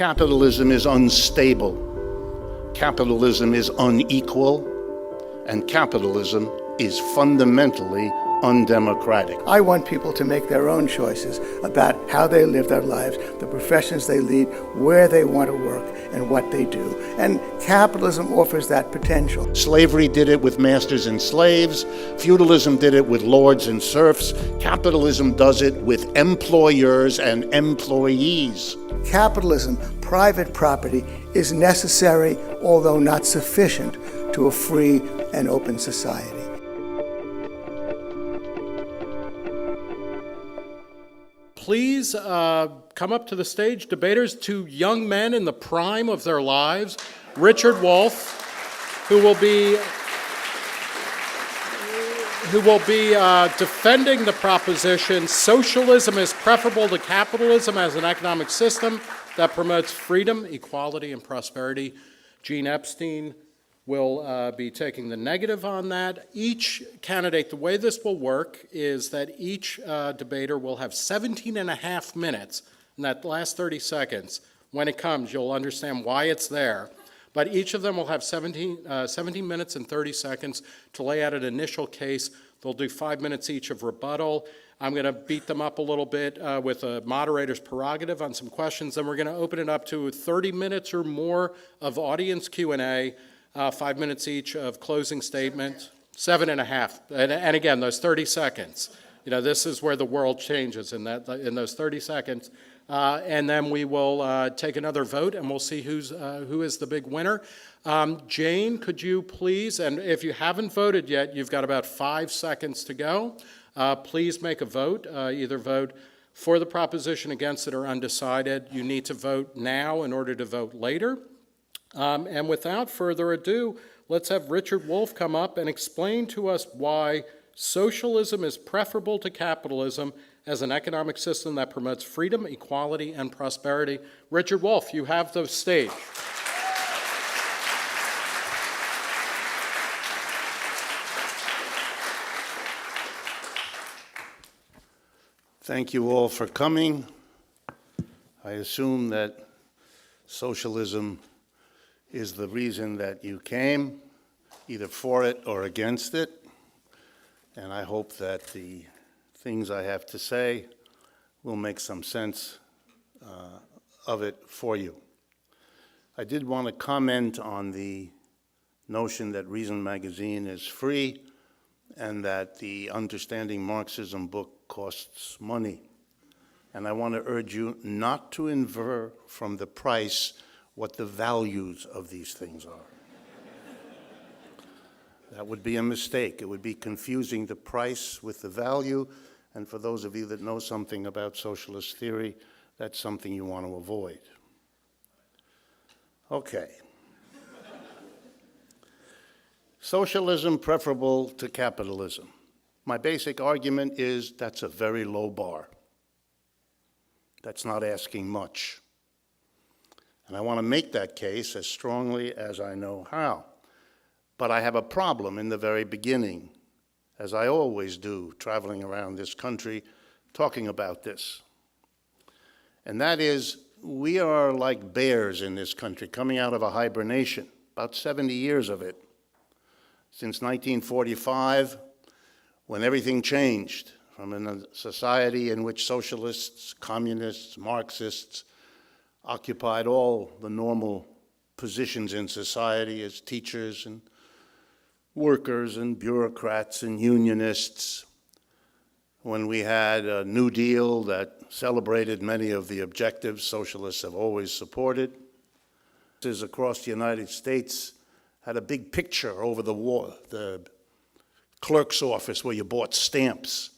Capitalism is unstable, capitalism is unequal, and capitalism is fundamentally undemocratic. I want people to make their own choices about how they live their lives, the professions they lead, where they want to work, and what they do. And capitalism offers that potential. Slavery did it with masters and slaves. Feudalism did it with lords and serfs. Capitalism does it with employers and employees. Capitalism, private property, is necessary, although not sufficient, to a free and open society. Please come up to the stage, debaters, two young men in the prime of their lives, Richard Wolff, who will be defending the proposition, socialism is preferable to capitalism as an economic system that promotes freedom, equality, and prosperity. Gene Epstein will be taking the negative on that. Each candidate, the way this will work is that each debater will have 17 and a half minutes. In that last 30 seconds, when it comes, you'll understand why it's there. But each of them will have 17 minutes and 30 seconds to lay out an initial case. They'll do 5 minutes each of rebuttal. I'm going to beat them up a little bit with a moderator's prerogative on some questions. Then we're going to open it up to 30 minutes or more of audience Q&A. 5 minutes each of closing statement, 7.5. And again, those 30 seconds. You know, this is where the world changes in those 30 seconds. And then we will take another vote, and we'll see who is the big winner. Jane, could you please, and if you haven't voted yet, you've got about 5 seconds to go. Please make a vote. Either vote for the proposition, against it, or undecided. You need to vote now in order to vote later. And without further ado, let's have Richard Wolff come up and explain to us why socialism is preferable to capitalism as an economic system that promotes freedom, equality, and prosperity. Richard Wolff, you have the stage. Thank you all for coming. I assume that socialism is the reason that you came, either for it or against it. And I hope that the things I have to say will make some sense of it for you. I did want to comment on the notion that Reason Magazine is free and that the Understanding Marxism book costs money. And I want to urge you not to infer from the price what the values of these things are. That would be a mistake. It would be confusing the price with the value, and for those of you that know something about socialist theory, that's something you want to avoid. Okay. Socialism preferable to capitalism. My basic argument is that's a very low bar. That's not asking much. And I want to make that case as strongly as I know how. But I have a problem in the very beginning, as I always do, traveling around this country, talking about this. And that is, we are like bears in this country, coming out of a hibernation, about 70 years of it. Since 1945, when everything changed, from a society in which socialists, communists, Marxists, occupied all the normal positions in society as teachers and workers and bureaucrats and unionists, when we had a New Deal that celebrated many of the objectives socialists have always supported. Across the United States had a big picture over the wall, the clerk's office where you bought stamps.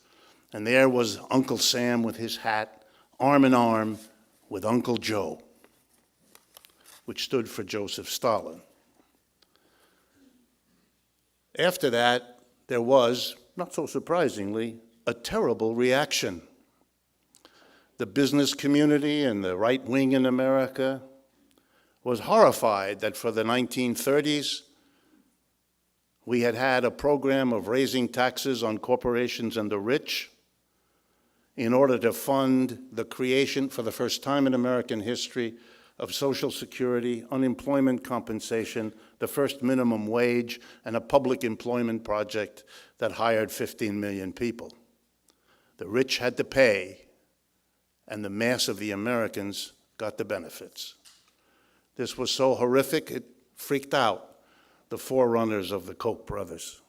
And there was Uncle Sam with his hat, arm in arm with Uncle Joe, which stood for Joseph Stalin. After that, there was, not so surprisingly, a terrible reaction. The business community and the right wing in America was horrified that for the 1930s, we had had a program of raising taxes on corporations and the rich in order to fund the creation, for the first time in American history, of Social Security, unemployment compensation, the first minimum wage, and a public employment project that hired 15 million people. The rich had to pay, and the mass of the Americans got the benefits. This was so horrific, it freaked out the forerunners of the Koch brothers.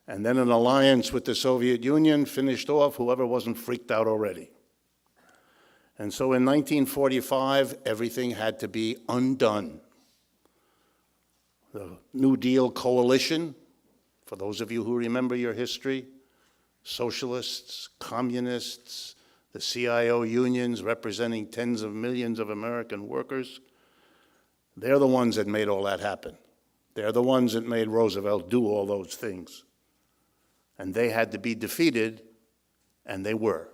And then an alliance with the Soviet Union finished off whoever wasn't freaked out already. And so in 1945, everything had to be undone. The New Deal coalition, for those of you who remember your history, socialists, communists, the CIO unions representing tens of millions of American workers, they're the ones that made all that happen. They're the ones that made Roosevelt do all those things. And they had to be defeated, and they were.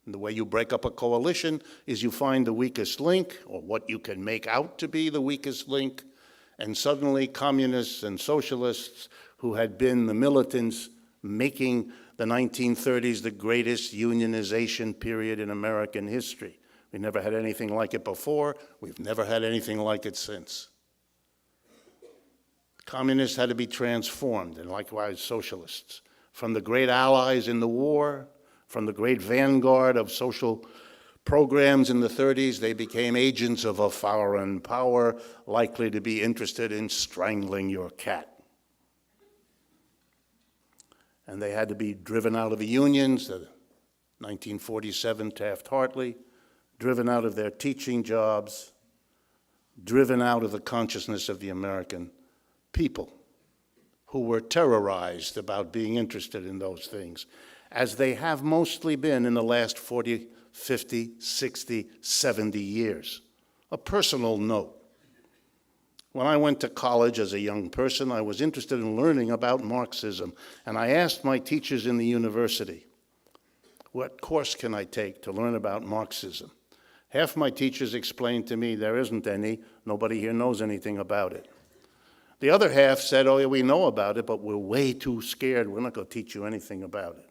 And the way you break up a coalition is you find the weakest link, or what you can make out to be the weakest link, and suddenly communists and socialists who had been the militants making the 1930s the greatest unionization period in American history. We never had anything like it before. We've never had anything like it since. Communists had to be transformed, and likewise socialists. From the great allies in the war, from the great vanguard of social programs in the 30s, they became agents of a foreign power likely to be interested in strangling your cat. And they had to be driven out of the unions, the 1947 Taft-Hartley, driven out of their teaching jobs, driven out of the consciousness of the American people, who were terrorized about being interested in those things, as they have mostly been in the last 40, 50, 60, 70 years. A personal note. When I went to college as a young person, I was interested in learning about Marxism, and I asked my teachers in the university, what course can I take to learn about Marxism? Half my teachers explained to me there isn't any, nobody here knows anything about it. The other half said, oh, yeah, we know about it, but we're way too scared. We're not going to teach you anything about it.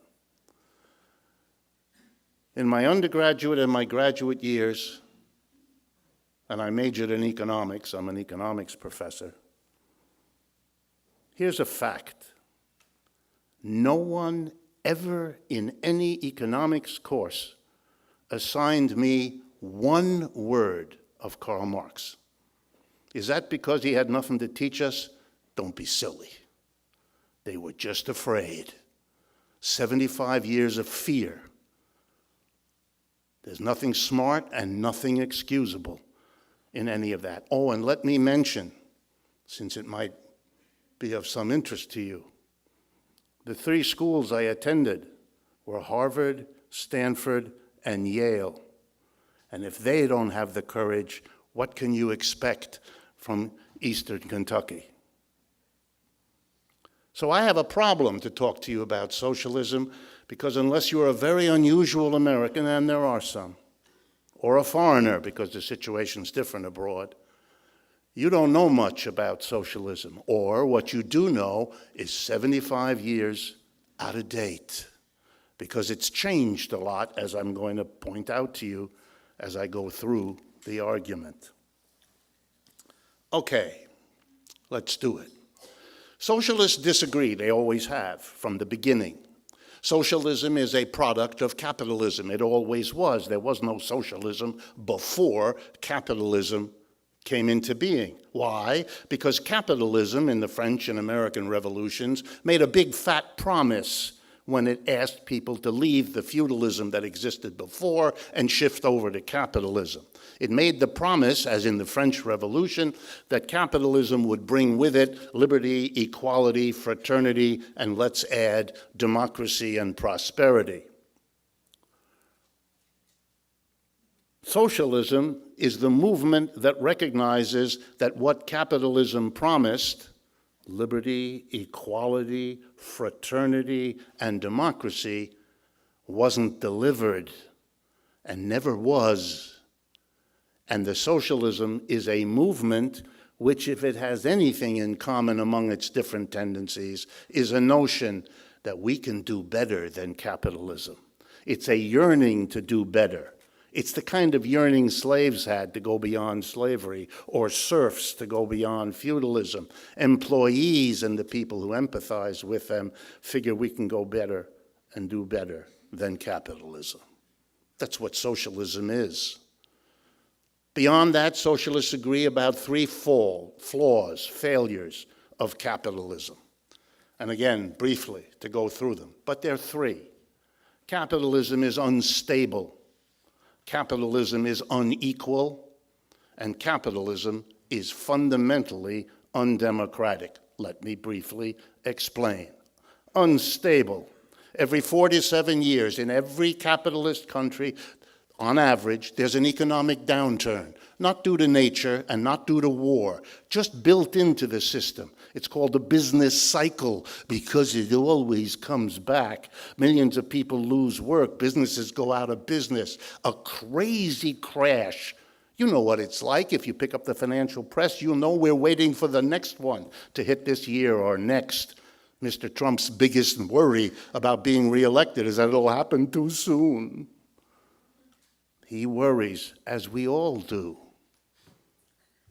In my undergraduate and my graduate years, and I majored in economics, I'm an economics professor, here's a fact. No one ever in any economics course assigned me one word of Karl Marx. Is that because he had nothing to teach us? Don't be silly. They were just afraid. 75 years of fear. There's nothing smart and nothing excusable in any of that. Oh, and let me mention, since it might be of some interest to you, the three schools I attended were Harvard, Stanford, and Yale. And if they don't have the courage, what can you expect from Eastern Kentucky? So I have a problem to talk to you about socialism, because unless you're a very unusual American, and there are some, or a foreigner, because the situation's different abroad, you don't know much about socialism, or what you do know is 75 years out of date, because it's changed a lot, as I'm going to point out to you as I go through the argument. Okay, let's do it. Socialists disagree. They always have, from the beginning. Socialism is a product of capitalism. It always was. There was no socialism before capitalism came into being. Why? Because capitalism in the French and American revolutions made a big fat promise when it asked people to leave the feudalism that existed before and shift over to capitalism. It made the promise, as in the French Revolution, that capitalism would bring with it liberty, equality, fraternity, and let's add democracy and prosperity. Socialism is the movement that recognizes that what capitalism promised, liberty, equality, fraternity, and democracy, wasn't delivered and never was. And the socialism is a movement which, if it has anything in common among its different tendencies, is a notion that we can do better than capitalism. It's a yearning to do better. It's the kind of yearning slaves had to go beyond slavery, or serfs to go beyond feudalism. Employees and the people who empathize with them figure we can go better and do better than capitalism. That's what socialism is. Beyond that, socialists agree about three flaws, failures of capitalism. And again, briefly, to go through them. But there are three. Capitalism is unstable. Capitalism is unequal, and capitalism is fundamentally undemocratic. Let me briefly explain. Unstable. Every 4 to 7 years in every capitalist country, on average, there's an economic downturn, not due to nature and not due to war, just built into the system. It's called the business cycle because it always comes back. Millions of people lose work. Businesses go out of business. A crazy crash. You know what it's like. If you pick up the financial press, you'll know we're waiting for the next one to hit this year or next. Mr. Trump's biggest worry about being reelected is that it'll happen too soon. He worries, as we all do.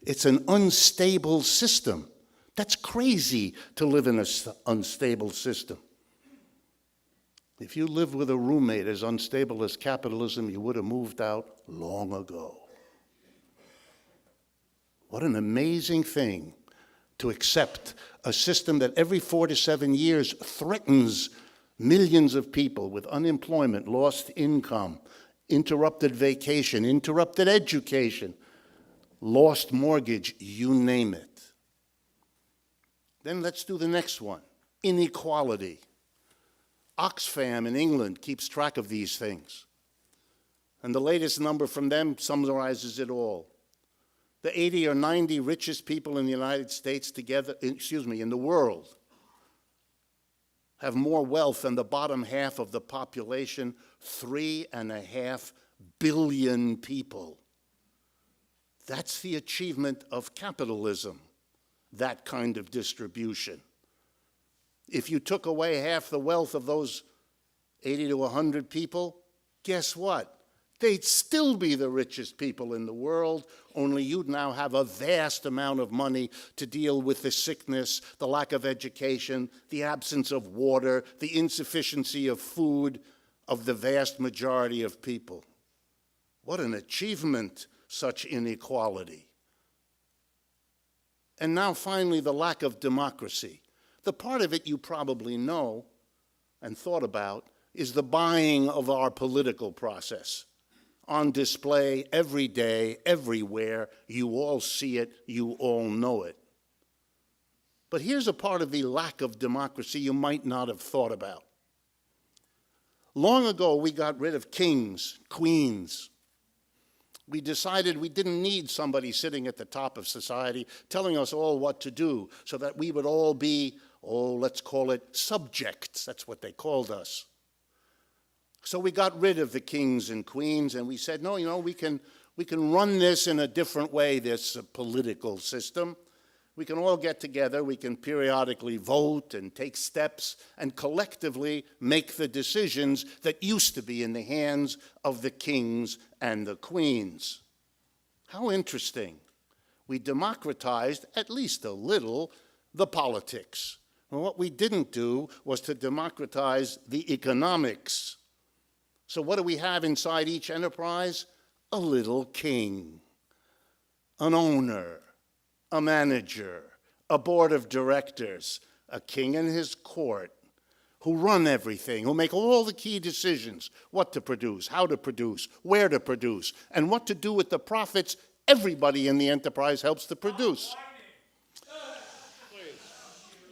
It's an unstable system. That's crazy to live in an unstable system. If you live with a roommate as unstable as capitalism, you would have moved out long ago. What an amazing thing to accept a system that every 4 to 7 years threatens millions of people with unemployment, lost income, interrupted vacation, interrupted education, lost mortgage, you name it. Then let's do the next one, inequality. Oxfam in England keeps track of these things. And the latest number from them summarizes it all. The 80 or 90 richest people in the United States together, in the world, have more wealth than the bottom half of the population, 3.5 billion people. That's the achievement of capitalism, that kind of distribution. If you took away half the wealth of those 80 to 100 people, guess what? They'd still be the richest people in the world, only you'd now have a vast amount of money to deal with the sickness, the lack of education, the absence of water, the insufficiency of food of the vast majority of people. What an achievement, such inequality. And now finally, the lack of democracy. The part of it you probably know and thought about is the buying of our political process. On display every day, everywhere. You all see it, you all know it. But here's a part of the lack of democracy you might not have thought about. Long ago, we got rid of kings, queens. We decided we didn't need somebody sitting at the top of society telling us all what to do so that we would all be, let's call it subjects. That's what they called us. So we got rid of the kings and queens, and we said, no, we can run this in a different way, this political system. We can all get together, we can periodically vote and take steps and collectively make the decisions that used to be in the hands of the kings and the queens. How interesting. We democratized, at least a little, the politics. And what we didn't do was to democratize the economics. So what do we have inside each enterprise? A little king, an owner, a manager, a board of directors, a king and his court, who run everything, who make all the key decisions, what to produce, how to produce, where to produce, and what to do with the profits everybody in the enterprise helps to produce.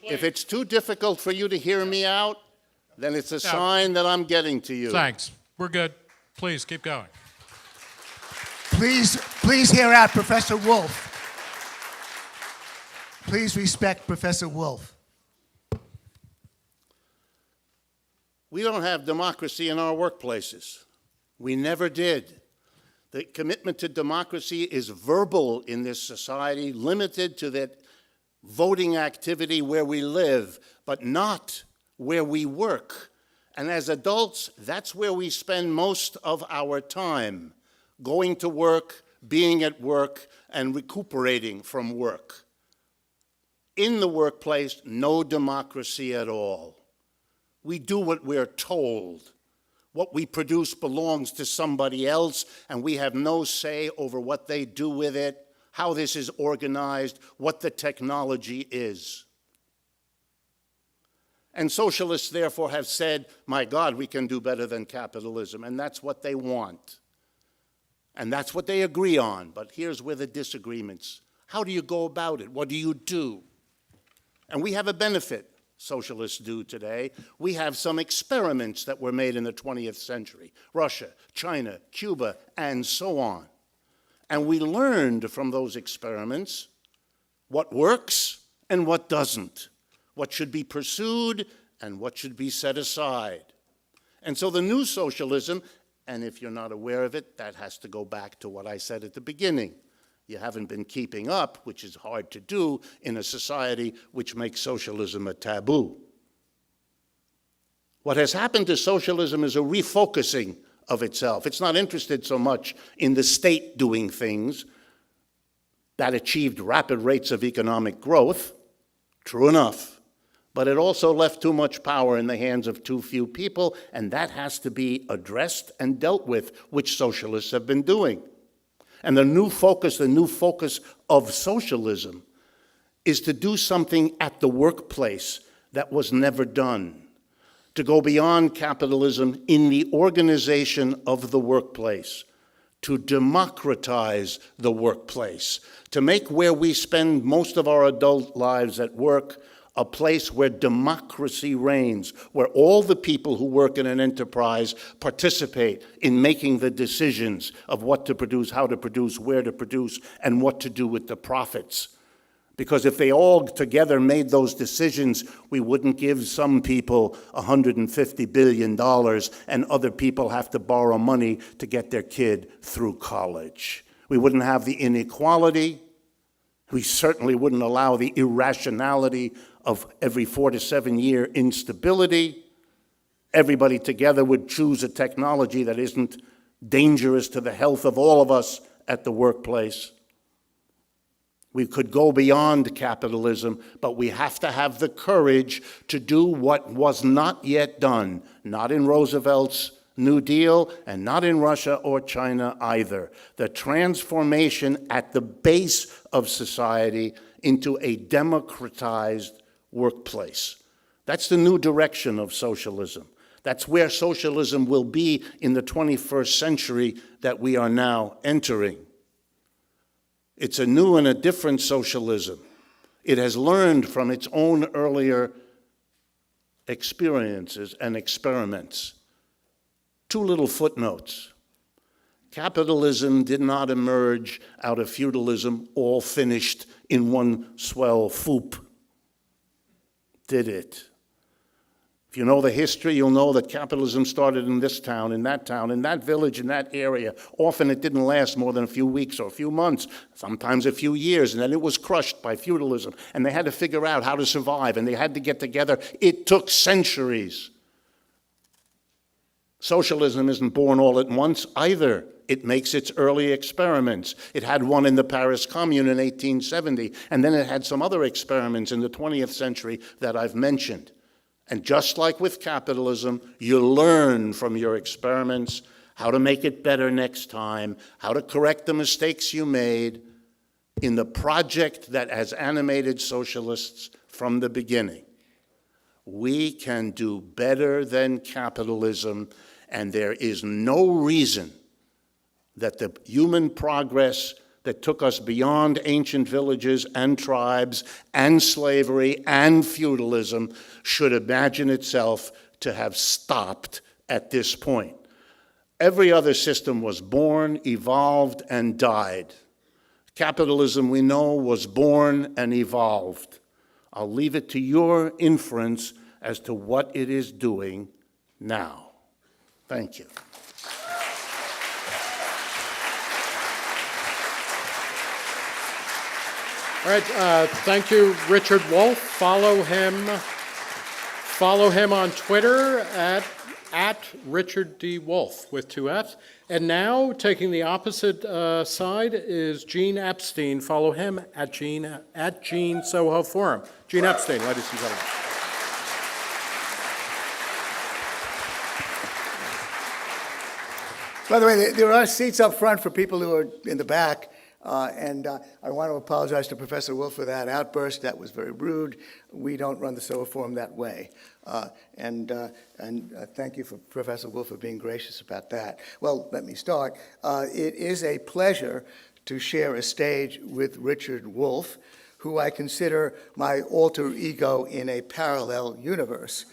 If it's too difficult for you to hear me out, then it's a sign that I'm getting to you. Thanks. We're good. Please, keep going. Please hear out Professor Wolf. Please respect Professor Wolf. We don't have democracy in our workplaces. We never did. The commitment to democracy is verbal in this society, limited to that voting activity where we live, but not where we work. And as adults, that's where we spend most of our time. going to work, being at work, and recuperating from work. In the workplace, no democracy at all. We do what we're told. What we produce belongs to somebody else, and we have no say over what they do with it, how this is organized, what the technology is. And socialists, therefore, have said, my God, we can do better than capitalism, and that's what they want. And that's what they agree on, but here's where the disagreements. How do you go about it? What do you do? And we have a benefit, socialists do today. We have some experiments that were made in the 20th century, Russia, China, Cuba, and so on. And we learned from those experiments what works and what doesn't, what should be pursued and what should be set aside. And so the new socialism, and if you're not aware of it, that has to go back to what I said at the beginning. You haven't been keeping up, which is hard to do in a society which makes socialism a taboo. What has happened to socialism is a refocusing of itself. It's not interested so much in the state doing things that achieved rapid rates of economic growth, true enough, but it also left too much power in the hands of too few people, and that has to be addressed and dealt with, which socialists have been doing. And the new focus of socialism is to do something at the workplace that was never done, to go beyond capitalism in the organization of the workplace, to democratize the workplace, to make where we spend most of our adult lives at work a place where democracy reigns, where all the people who work in an enterprise participate in making the decisions of what to produce, how to produce, where to produce, and what to do with the profits. Because if they all together made those decisions, we wouldn't give some people $150 billion and other people have to borrow money to get their kid through college. We wouldn't have the inequality. We certainly wouldn't allow the irrationality of every 4 to 7 year instability. Everybody together would choose a technology that isn't dangerous to the health of all of us at the workplace. We could go beyond capitalism, but we have to have the courage to do what was not yet done, not in Roosevelt's New Deal and not in Russia or China either. The transformation at the base of society into a democratized workplace. That's the new direction of socialism. That's where socialism will be in the 21st century that we are now entering. It's a new and a different socialism. It has learned from its own earlier experiences and experiments. 2 little footnotes. Capitalism did not emerge out of feudalism all finished in one swell swoop, did it? If you know the history, you'll know that capitalism started in this town, in that village, in that area. Often it didn't last more than a few weeks or a few months, sometimes a few years, and then it was crushed by feudalism. And they had to figure out how to survive, and they had to get together. It took centuries. Socialism isn't born all at once either. It makes its early experiments. It had one in the Paris Commune in 1870, and then it had some other experiments in the 20th century that I've mentioned. And just like with capitalism, you learn from your experiments how to make it better next time, how to correct the mistakes you made in the project that has animated socialists from the beginning. We can do better than capitalism, and there is no reason that the human progress that took us beyond ancient villages and tribes and slavery and feudalism should imagine itself to have stopped at this point. Every other system was born, evolved, and died. Capitalism, we know, was born and evolved. I'll leave it to your inference as to what it is doing now. Thank you. All right, thank you, Richard Wolff. Follow him on Twitter at at Richard D. Wolf with 2 Fs. And now, taking the opposite side is Gene Epstein. Follow him at Gene Soho Forum. Gene Epstein, ladies and gentlemen. By the way, there are seats up front for people who are in the back, and I want to apologize to Professor Wolf for that outburst. That was very rude. We don't run the Soho Forum that way. And thank you, for Professor Wolf, for being gracious about that. Well, let me start. It is a pleasure to share a stage with Richard Wolf, who I consider my alter ego in a parallel universe.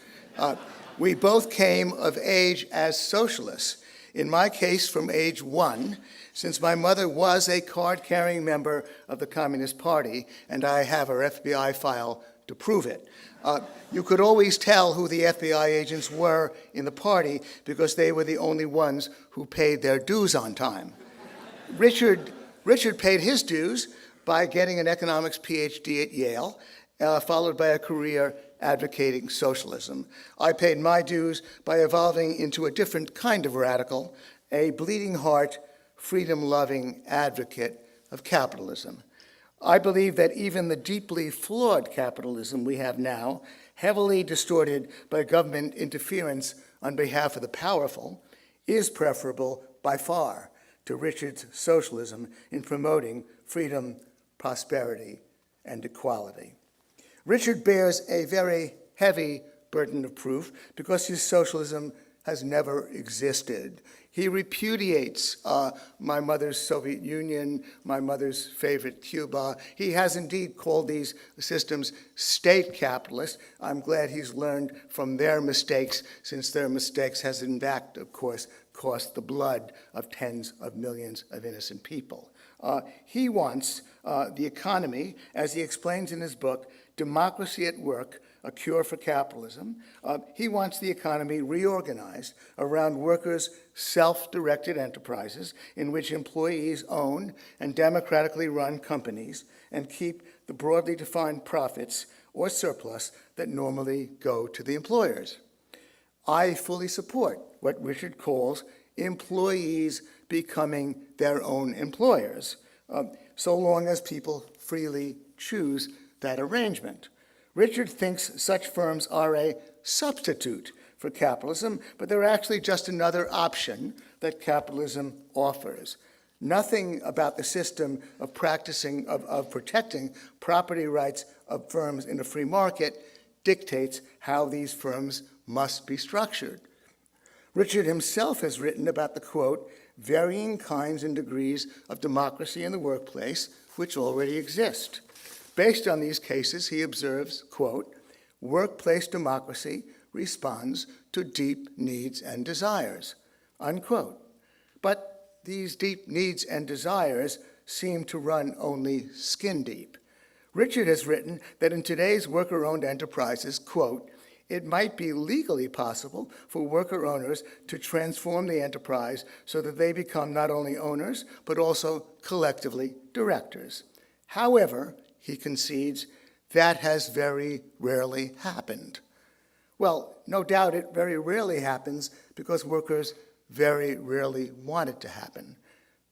We both came of age as socialists. In my case, from age 1, since my mother was a card-carrying member of the Communist Party, and I have her FBI file to prove it. You could always tell who the FBI agents were in the party because they were the only ones who paid their dues on time. Richard paid his dues by getting an economics PhD at Yale, followed by a career advocating socialism. I paid my dues by evolving into a different kind of radical, a bleeding heart, freedom-loving advocate of capitalism. I believe that even the deeply flawed capitalism we have now, heavily distorted by government interference on behalf of the powerful, is preferable by far to Richard's socialism in promoting freedom, prosperity, and equality. Richard bears a very heavy burden of proof because his socialism has never existed. He repudiates my mother's Soviet Union, my mother's favorite Cuba. He has indeed called these systems state capitalist. I'm glad he's learned from their mistakes, since their mistakes has in fact, of course, cost the blood of tens of millions of innocent people. He wants the economy, as he explains in his book, Democracy at Work, A Cure for Capitalism. He wants the economy reorganized around workers' self-directed enterprises in which employees own and democratically run companies and keep the broadly defined profits or surplus that normally go to the employers. I fully support what Richard calls employees becoming their own employers, so long as people freely choose that arrangement. Richard thinks such firms are a substitute for capitalism, but they're actually just another option that capitalism offers. Nothing about the system of protecting property rights of firms in a free market dictates how these firms must be structured. Richard himself has written about the, quote, varying kinds and degrees of democracy in the workplace which already exist. Based on these cases, he observes, quote, workplace democracy responds to deep needs and desires, unquote. But these deep needs and desires seem to run only skin deep. Richard has written that in today's worker-owned enterprises, quote, it might be legally possible for worker owners to transform the enterprise so that they become not only owners, but also collectively directors. However, he concedes, that has very rarely happened. Well, no doubt it very rarely happens because workers very rarely want it to happen.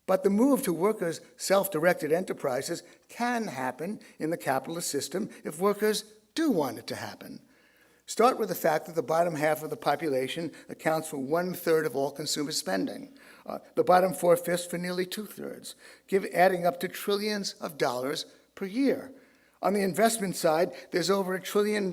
But the move to workers' self-directed enterprises can happen in the capitalist system if workers do want it to happen. Start with the fact that the bottom half of the population accounts for 1/3 of all consumer spending, the bottom 4/5 for nearly 2/3, adding up to trillions of dollars per year. On the investment side, there's over $1 trillion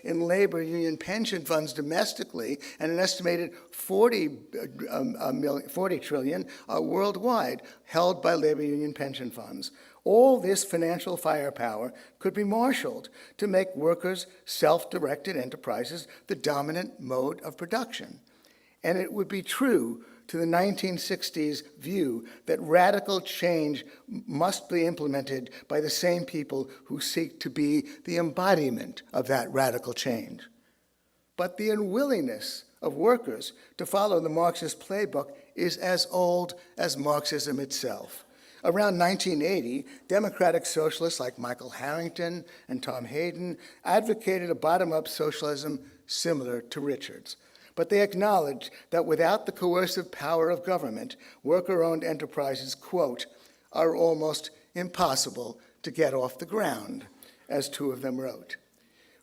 in labor union pension funds domestically and an estimated $40 trillion worldwide held by labor union pension funds. All this financial firepower could be marshaled to make workers' self-directed enterprises the dominant mode of production. And it would be true to the 1960s view that radical change must be implemented by the same people who seek to be the embodiment of that radical change. But the unwillingness of workers to follow the Marxist playbook is as old as Marxism itself. Around 1980, democratic socialists like Michael Harrington and Tom Hayden advocated a bottom-up socialism similar to Richard's. But they acknowledge that without the coercive power of government, worker-owned enterprises, quote, are almost impossible to get off the ground, as two of them wrote.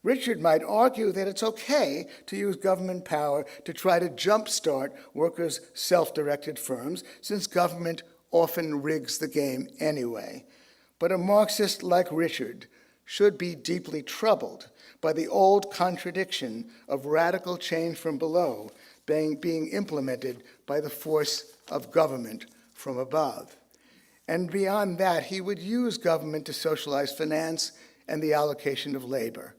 Richard might argue that it's okay to use government power to try to jumpstart workers' self-directed firms, since government often rigs the game anyway. But a Marxist like Richard should be deeply troubled by the old contradiction of radical change from below being implemented by the force of government from above. And beyond that, he would use government to socialize finance and the allocation of labor.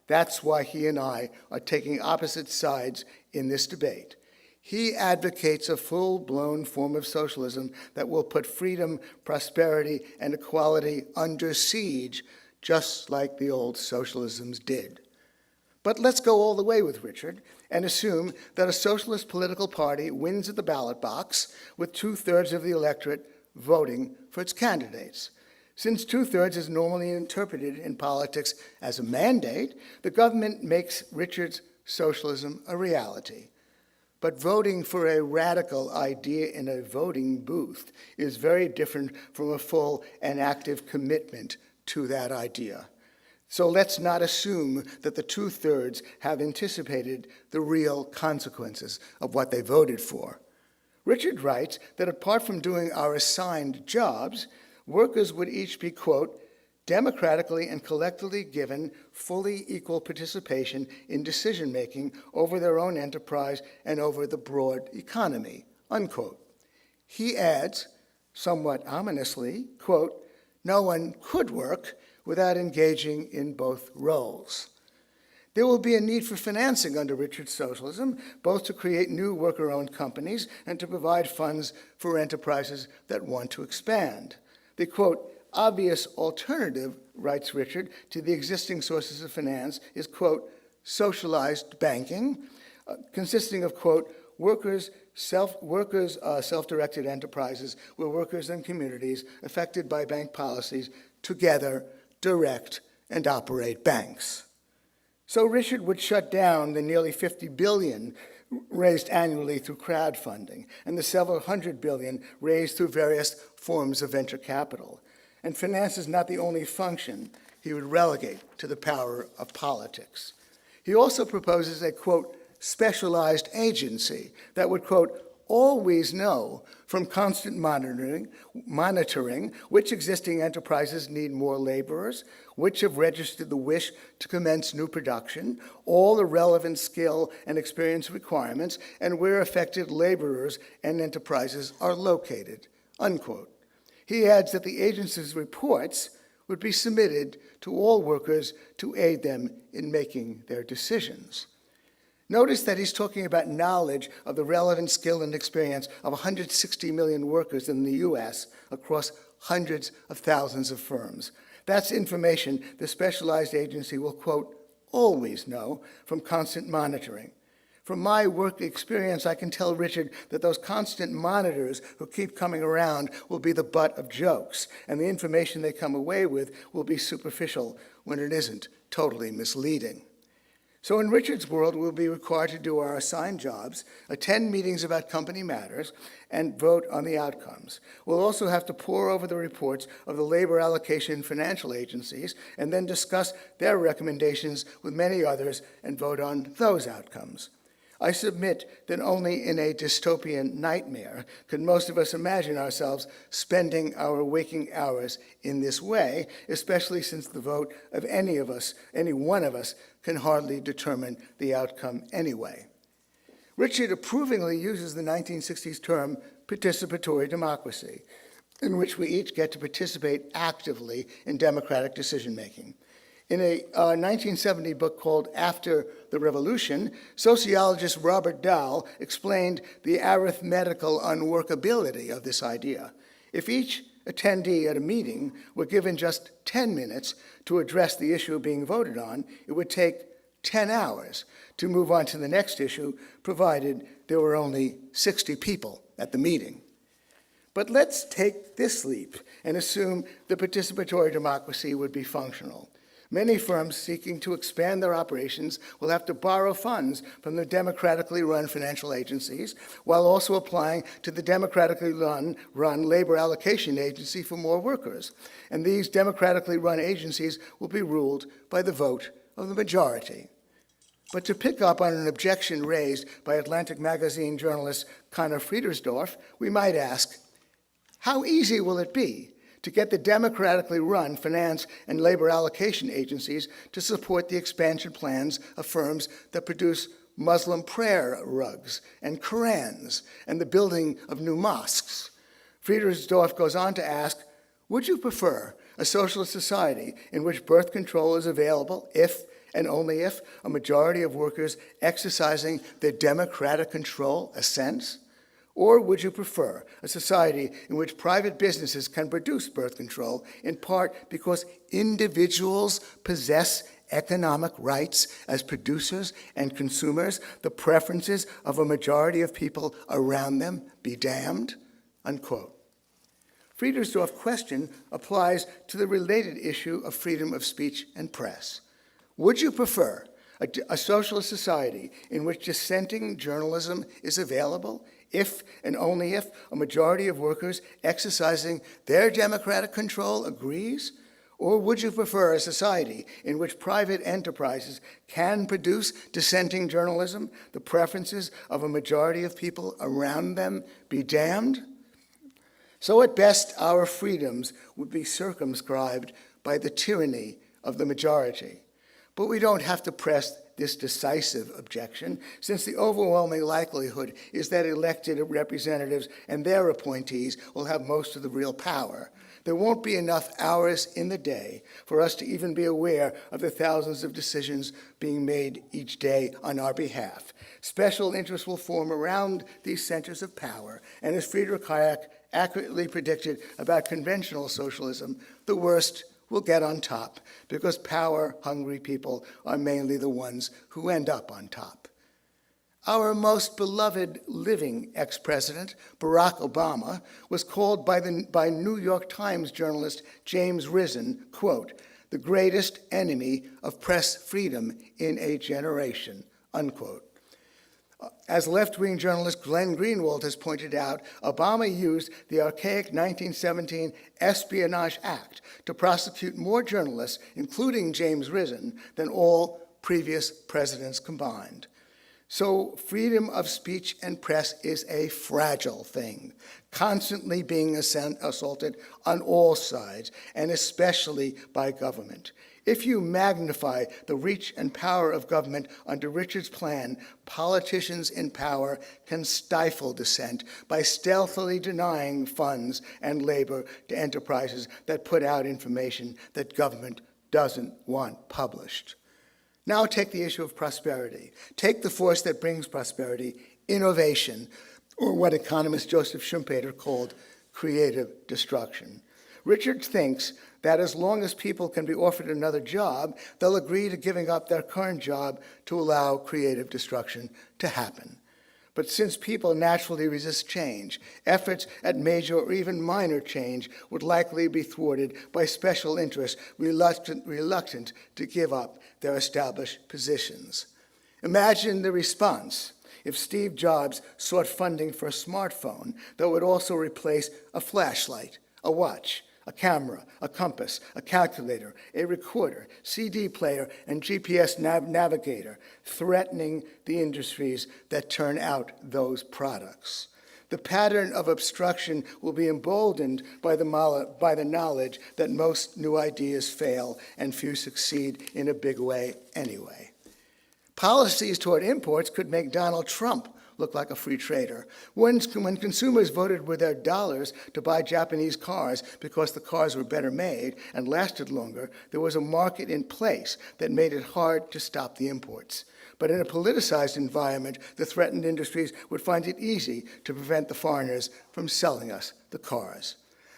That's why he and I are taking opposite sides in this debate. He advocates a full-blown form of socialism that will put freedom, prosperity, and equality under siege, just like the old socialisms did. But let's go all the way with Richard and assume that a socialist political party wins at the ballot box with 2/3 of the electorate voting for its candidates. Since 2/3 is normally interpreted in politics as a mandate, the government makes Richard's socialism a reality. But voting for a radical idea in a voting booth is very different from a full and active commitment to that idea. So let's not assume that the 2/3 have anticipated the real consequences of what they voted for. Richard writes that apart from doing our assigned jobs, workers would each be, quote, democratically and collectively given fully equal participation in decision-making over their own enterprise and over the broad economy, unquote. He adds, somewhat ominously, quote, no one could work without engaging in both roles. There will be a need for financing under Richard's socialism, both to create new worker-owned companies and to provide funds for enterprises that want to expand. The, quote, obvious alternative, writes Richard, to the existing sources of finance is, quote, socialized banking, consisting of, quote, workers' self-directed enterprises where workers and communities affected by bank policies together direct and operate banks. So Richard would shut down the nearly $50 billion raised annually through crowdfunding and the several hundred billion raised through various forms of venture capital. And finance is not the only function he would relegate to the power of politics. He also proposes a, quote, specialized agency that would, quote, always know from constant monitoring which existing enterprises need more laborers, which have registered the wish to commence new production, all the relevant skill and experience requirements, and where affected laborers and enterprises are located, unquote. He adds that the agency's reports would be submitted to all workers to aid them in making their decisions. Notice that he's talking about knowledge of the relevant skill and experience of 160 million workers in the U.S. across hundreds of thousands of firms. That's information the specialized agency will, quote, always know from constant monitoring. From my work experience, I can tell Richard that those constant monitors who keep coming around will be the butt of jokes, and the information they come away with will be superficial when it isn't totally misleading. So in Richard's world, we'll be required to do our assigned jobs, attend meetings about company matters, and vote on the outcomes. We'll also have to pore over the reports of the labor allocation financial agencies and then discuss their recommendations with many others and vote on those outcomes. I submit that only in a dystopian nightmare could most of us imagine ourselves spending our waking hours in this way, especially since the vote of any one of us, can hardly determine the outcome anyway. Richard approvingly uses the 1960s term participatory democracy, in which we each get to participate actively in democratic decision-making. In a 1970 book called After the Revolution, sociologist Robert Dahl explained the arithmetical unworkability of this idea. If each attendee at a meeting were given just 10 minutes to address the issue being voted on, it would take 10 hours to move on to the next issue, provided there were only 60 people at the meeting. But let's take this leap and assume the participatory democracy would be functional. Many firms seeking to expand their operations will have to borrow funds from the democratically run financial agencies, while also applying to the democratically run labor allocation agency for more workers. And these democratically run agencies will be ruled by the vote of the majority. But to pick up on an objection raised by Atlantic Magazine journalist Connor Friedersdorf, we might ask, how easy will it be to get the democratically run finance and labor allocation agencies to support the expansion plans of firms that produce Muslim prayer rugs and Korans and the building of new mosques? Friedersdorf goes on to ask, would you prefer a socialist society in which birth control is available if and only if a majority of workers exercising their democratic control assents? Or would you prefer a society in which private businesses can produce birth control, in part because individuals possess economic rights as producers and consumers, the preferences of a majority of people around them be damned? Unquote. Friedersdorf's question applies to the related issue of freedom of speech and press. Would you prefer a socialist society in which dissenting journalism is available if and only if a majority of workers exercising their democratic control agrees? Or would you prefer a society in which private enterprises can produce dissenting journalism, the preferences of a majority of people around them be damned? So at best, our freedoms would be circumscribed by the tyranny of the majority. But we don't have to press this decisive objection, since the overwhelming likelihood is that elected representatives and their appointees will have most of the real power. There won't be enough hours in the day for us to even be aware of the thousands of decisions being made each day on our behalf. Special interests will form around these centers of power, and as Friedrich Hayek accurately predicted about conventional socialism, the worst will get on top, because power-hungry people are mainly the ones who end up on top. Our most beloved living ex-president, Barack Obama, was called by New York Times journalist James Risen, quote, the greatest enemy of press freedom in a generation, unquote. As left-wing journalist Glenn Greenwald has pointed out, Obama used the archaic 1917 Espionage Act to prosecute more journalists, including James Risen, than all previous presidents combined. So freedom of speech and press is a fragile thing, constantly being assaulted on all sides, and especially by government. If you magnify the reach and power of government under Richard's plan, politicians in power can stifle dissent by stealthily denying funds and labor to enterprises that put out information that government doesn't want published. Now take the issue of prosperity. Take the force that brings prosperity, innovation, or what economist Joseph Schumpeter called creative destruction. Richard thinks that as long as people can be offered another job, they'll agree to giving up their current job to allow creative destruction to happen. But since people naturally resist change, efforts at major or even minor change would likely be thwarted by special interests reluctant to give up their established positions. Imagine the response if Steve Jobs sought funding for a smartphone that would also replace a flashlight, a watch, a camera, a compass, a calculator, a recorder, CD player, and GPS navigator, threatening the industries that turn out those products. The pattern of obstruction will be emboldened by the knowledge that most new ideas fail and few succeed in a big way anyway. Policies toward imports could make Donald Trump look like a free trader. When consumers voted with their dollars to buy Japanese cars because the cars were better made and lasted longer, there was a market in place that made it hard to stop the imports. But in a politicized environment, the threatened industries would find it easy to prevent the foreigners from selling us the cars.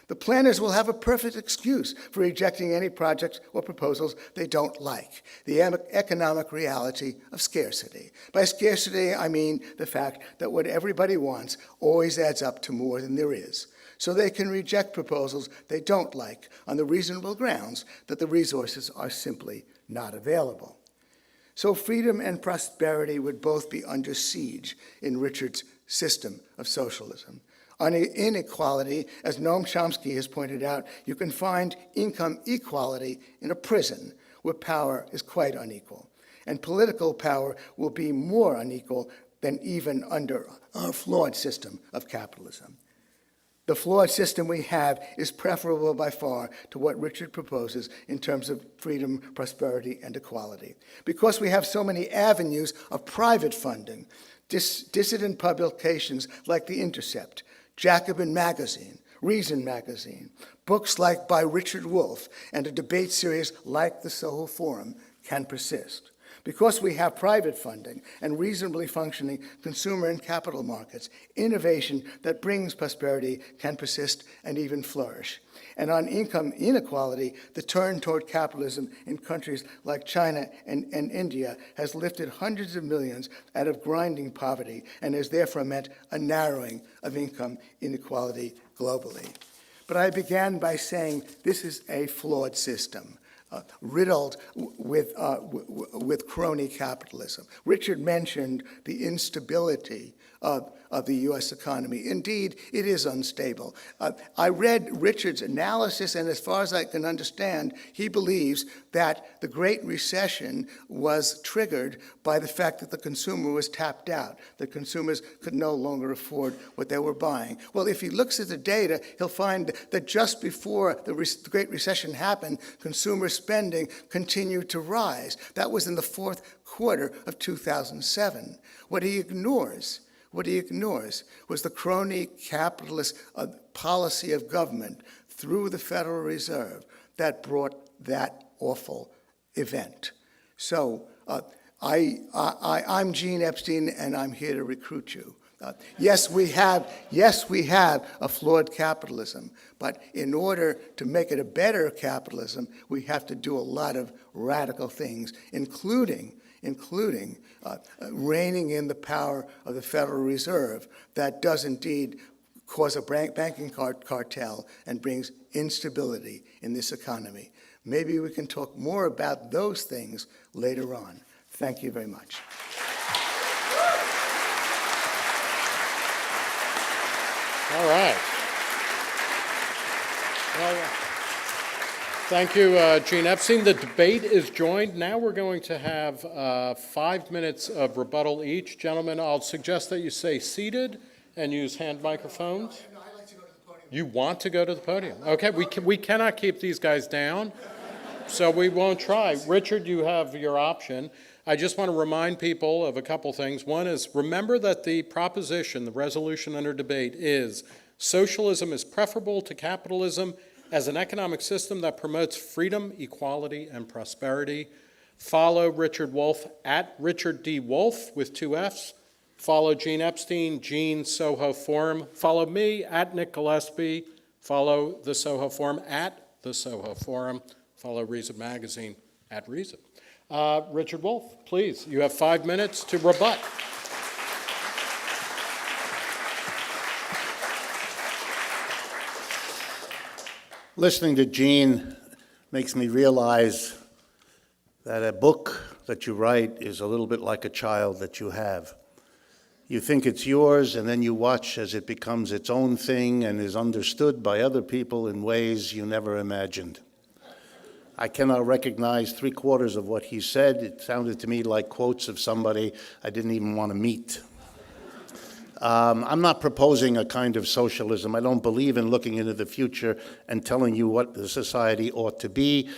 The planners will have a perfect excuse for rejecting any projects or proposals they don't like, the economic reality of scarcity. By scarcity, I mean the fact that what everybody wants always adds up to more than there is. so they can reject proposals they don't like on the reasonable grounds that the resources are simply not available. So freedom and prosperity would both be under siege in Richard's system of socialism. On inequality, as Noam Chomsky has pointed out, you can find income equality in a prison where power is quite unequal. And political power will be more unequal than even under our flawed system of capitalism. The flawed system we have is preferable by far to what Richard proposes in terms of freedom, prosperity, and equality. Because we have so many avenues of private funding, dissident publications like The Intercept, Jacobin Magazine, Reason Magazine, books like by Richard Wolff, and a debate series like the Soho Forum can persist. Because we have private funding and reasonably functioning consumer and capital markets, innovation that brings prosperity can persist and even flourish. And on income inequality, the turn toward capitalism in countries like China and India has lifted hundreds of millions out of grinding poverty and has therefore meant a narrowing of income inequality globally. But I began by saying this is a flawed system. Riddled with crony capitalism. Richard mentioned the instability of the U.S. economy. Indeed, it is unstable. I read Richard's analysis, and as far as I can understand, he believes that the Great Recession was triggered by the fact that the consumer was tapped out, that consumers could no longer afford what they were buying. Well, if he looks at the data, he'll find that just before the Great Recession happened, consumer spending continued to rise. That was in the fourth quarter of 2007. What he ignores was the crony capitalist policy of government through the Federal Reserve that brought that awful event. So I'm Gene Epstein, and I'm here to recruit you. Yes, we have a flawed capitalism, but in order to make it a better capitalism, we have to do a lot of radical things, including reining in the power of the Federal Reserve that does indeed cause a banking cartel and brings instability in this economy. Maybe we can talk more about those things later on. Thank you very much. All right. Well, thank you, Gene Epstein. The debate is joined. Now we're going to have 5 minutes of rebuttal each. Gentlemen, I'll suggest that you stay seated and use hand microphones. No, I'd like to go to the podium. You want to go to the podium? Okay, we cannot keep these guys down, so we won't try. Richard, you have your option. I just want to remind people of a couple things. One is, remember that the proposition, the resolution under debate is socialism is preferable to capitalism as an economic system that promotes freedom, equality, and prosperity. Follow Richard Wolff at Richard D. Wolff with 2 Fs. Follow Gene Epstein, Gene Soho Forum. Follow me at Nick Gillespie. Follow the Soho Forum at the Soho Forum. Follow Reason Magazine at Reason. Richard Wolff, please, you have 5 minutes to rebut. Listening to Gene makes me realize that a book that you write is a little bit like a child that you have. You think it's yours, and then you watch as it becomes its own thing and is understood by other people in ways you never imagined. I cannot recognize 3/4 of what he said. It sounded to me like quotes of somebody I didn't even want to meet. I'm not proposing a kind of socialism. I don't believe in looking into the future and telling you what the society ought to be.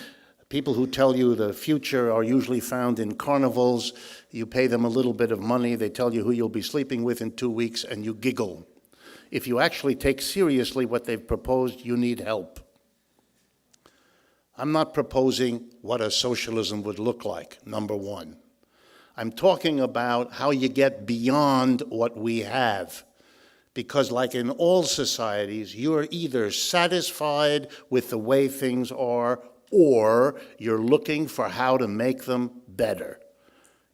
People who tell you the future are usually found in carnivals. You pay them a little bit of money, they tell you who you'll be sleeping with in 2 weeks, and you giggle. If you actually take seriously what they've proposed, you need help. I'm not proposing what a socialism would look like, number one. I'm talking about how you get beyond what we have. Because like in all societies, you're either satisfied with the way things are, or you're looking for how to make them better.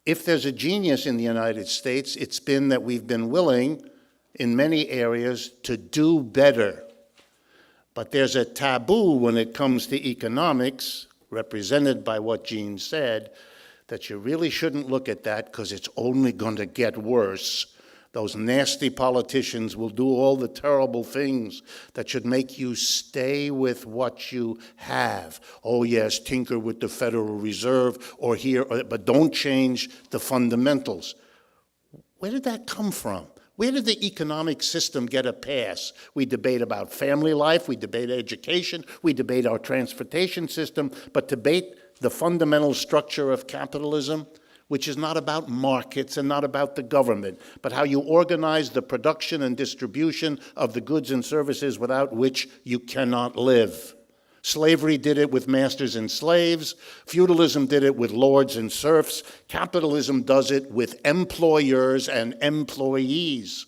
If there's a genius in the United States, it's been that we've been willing, in many areas, to do better. But there's a taboo when it comes to economics, represented by what Gene said, that you really shouldn't look at that because it's only going to get worse. Those nasty politicians will do all the terrible things that should make you stay with what you have. Oh yes, tinker with the Federal Reserve or here, but don't change the fundamentals. Where did that come from? Where did the economic system get a pass? We debate about family life, we debate education, we debate our transportation system, but debate the fundamental structure of capitalism, which is not about markets and not about the government, but how you organize the production and distribution of the goods and services without which you cannot live. Slavery did it with masters and slaves. Feudalism did it with lords and serfs. Capitalism does it with employers and employees.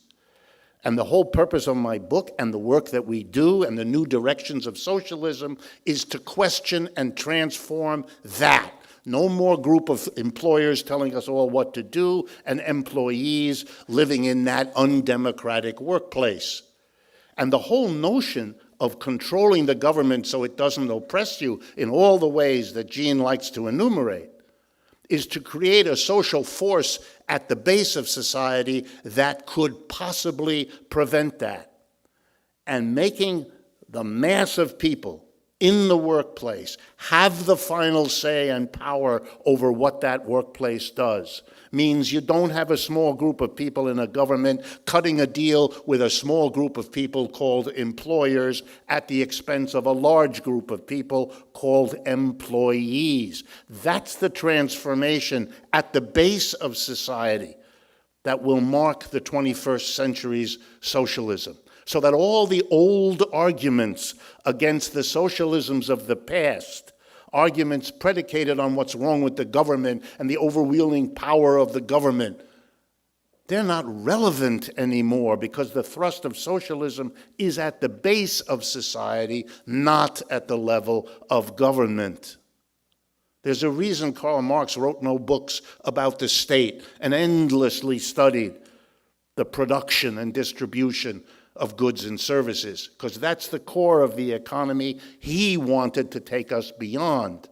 And the whole purpose of my book and the work that we do and the new directions of socialism is to question and transform that. No more group of employers telling us all what to do and employees living in that undemocratic workplace. And the whole notion of controlling the government so it doesn't oppress you in all the ways that Gene likes to enumerate is to create a social force at the base of society that could possibly prevent that. And making the mass of people in the workplace have the final say and power over what that workplace does means you don't have a small group of people in a government cutting a deal with a small group of people called employers at the expense of a large group of people called employees. That's the transformation at the base of society that will mark the 21st century's socialism. So that all the old arguments against the socialisms of the past, arguments predicated on what's wrong with the government and the overwhelming power of the government, they're not relevant anymore because the thrust of socialism is at the base of society, not at the level of government. There's a reason Karl Marx wrote no books about the state and endlessly studied the production and distribution of goods and services, because that's the core of the economy he wanted to take us beyond.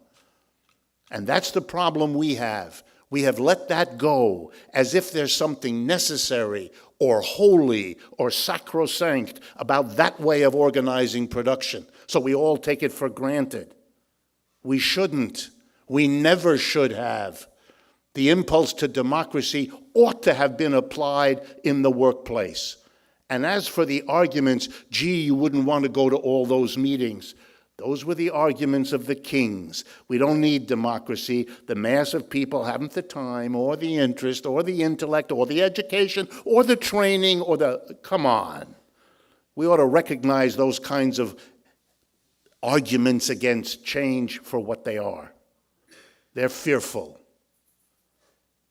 And that's the problem we have. We have let that go as if there's something necessary or holy or sacrosanct about that way of organizing production. So we all take it for granted. We shouldn't. We never should have. The impulse to democracy ought to have been applied in the workplace. And as for the arguments, gee, you wouldn't want to go to all those meetings. Those were the arguments of the kings. We don't need democracy. The mass of people haven't the time or the interest or the intellect or the education or the training or the, come on. We ought to recognize those kinds of arguments against change for what they are. They're fearful.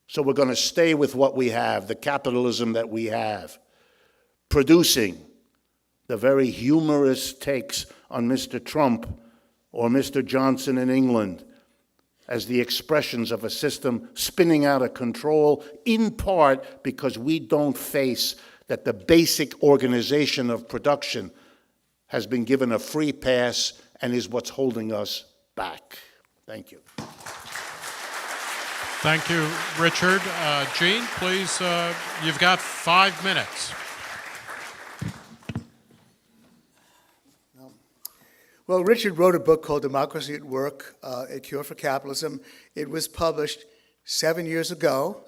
So we're going to stay with what we have, the capitalism that we have, producing the very humorous takes on Mr. Trump or Mr. Johnson in England as the expressions of a system spinning out of control, in part because we don't face that the basic organization of production has been given a free pass and is what's holding us back. Thank you. Thank you, Richard. Gene, please, you've got 5 minutes. Well, Richard wrote a book called Democracy at Work, A Cure for Capitalism. It was published 7 years ago.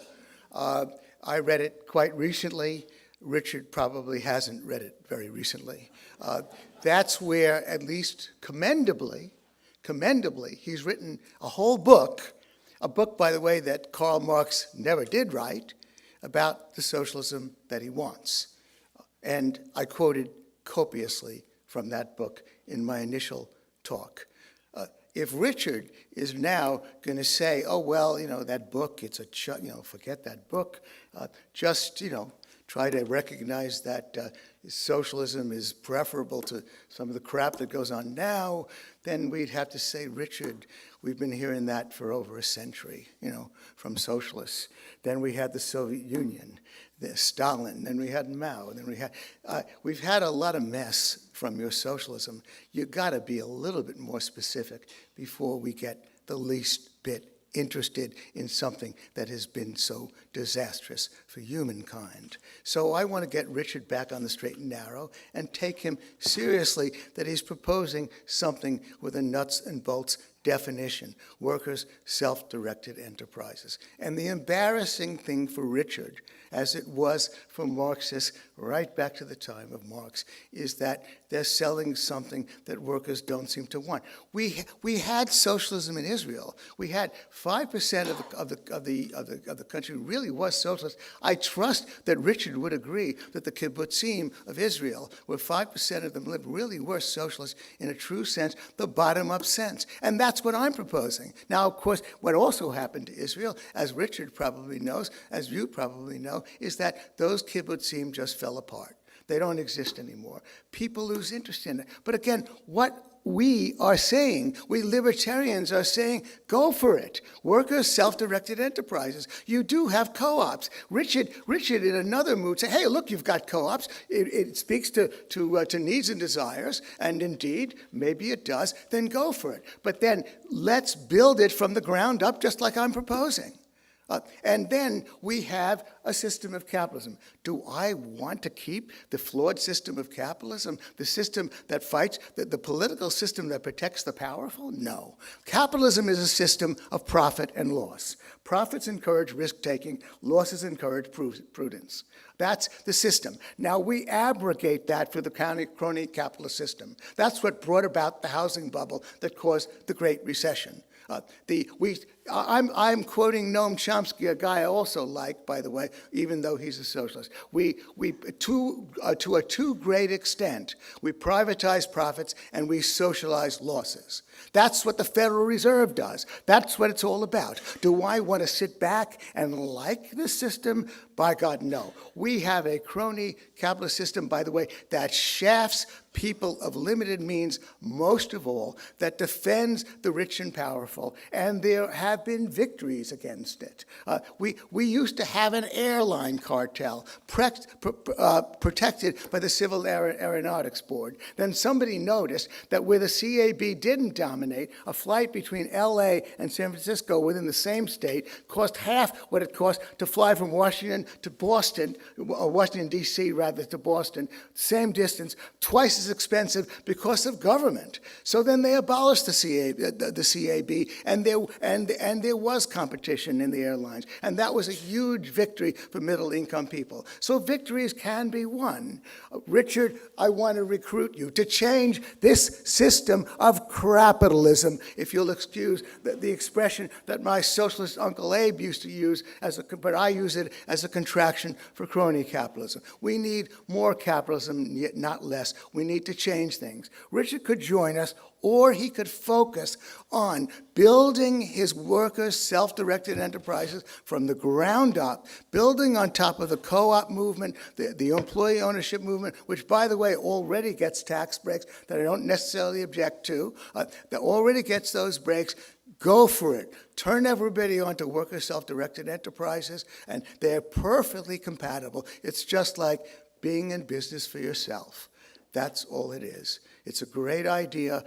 I read it quite recently. Richard probably hasn't read it very recently. That's where, at least commendably, he's written a whole book, a book, by the way, that Karl Marx never did write, about the socialism that he wants. And I quoted copiously from that book in my initial talk. If Richard is now going to say, oh, well, that book, it's forget that book, just, try to recognize that socialism is preferable to some of the crap that goes on now, then we'd have to say, Richard, we've been hearing that for over a century, from socialists. Then we had the Soviet Union, Stalin, then we had Mao, then we've had a lot of mess from your socialism, you got to be a little bit more specific before we get the least bit interested in something that has been so disastrous for humankind. So I want to get Richard back on the straight and narrow and take him seriously that he's proposing something with a nuts and bolts definition: workers' self-directed enterprises. And the embarrassing thing for Richard, as it was for Marxists right back to the time of Marx, is that they're selling something that workers don't seem to want. We had socialism in Israel. We had 5% of the country really was socialist. I trust that Richard would agree that the kibbutzim of Israel, where 5% of them lived, really were socialist in a true sense, the bottom-up sense. And that's what I'm proposing. Now, of course, what also happened to Israel, as Richard probably knows, as you probably know, is that those kibbutzim just fell apart. They don't exist anymore. People lose interest in it. But again, what we are saying, we libertarians are saying, go for it. Workers, self-directed enterprises. You do have co-ops. Richard in another mood said, hey, look, you've got co-ops. It speaks to needs and desires, and indeed, maybe it does, then go for it. But then let's build it from the ground up, just like I'm proposing. And then we have a system of capitalism. Do I want to keep the flawed system of capitalism, the system that fights, the political system that protects the powerful? No. Capitalism is a system of profit and loss. Profits encourage risk-taking, losses encourage prudence. That's the system. Now, we abrogate that for the crony capitalist system. That's what brought about the housing bubble that caused the Great Recession. I'm quoting Noam Chomsky, a guy I also like, by the way, even though he's a socialist. To a too great extent, we privatize profits and we socialize losses. That's what the Federal Reserve does. That's what it's all about. Do I want to sit back and like this system? By God, no. We have a crony capitalist system, by the way, that shafts people of limited means most of all, that defends the rich and powerful, and there have been victories against it. We used to have an airline cartel protected by the Civil Aeronautics Board. Then somebody noticed that where the CAB didn't dominate, a flight between LA and San Francisco within the same state cost half what it cost to fly from Washington to Boston, or Washington, D.C. rather, to Boston, same distance, twice as expensive because of government. So then they abolished the CAB, and there was competition in the airlines, and that was a huge victory for middle-income people. So victories can be won. Richard, I want to recruit you to change this system of capitalism, if you'll excuse the expression that my socialist Uncle Abe used to use, but I use it as a contraction for crony capitalism. We need more capitalism, yet not less. We need to change things. Richard could join us, or he could focus on building his workers' self-directed enterprises from the ground up, building on top of the co-op movement, the employee ownership movement, which, by the way, already gets tax breaks that I don't necessarily object to, that already gets those breaks. Go for it. Turn everybody onto worker self-directed enterprises, and they're perfectly compatible. It's just like being in business for yourself. That's all it is. It's a great idea.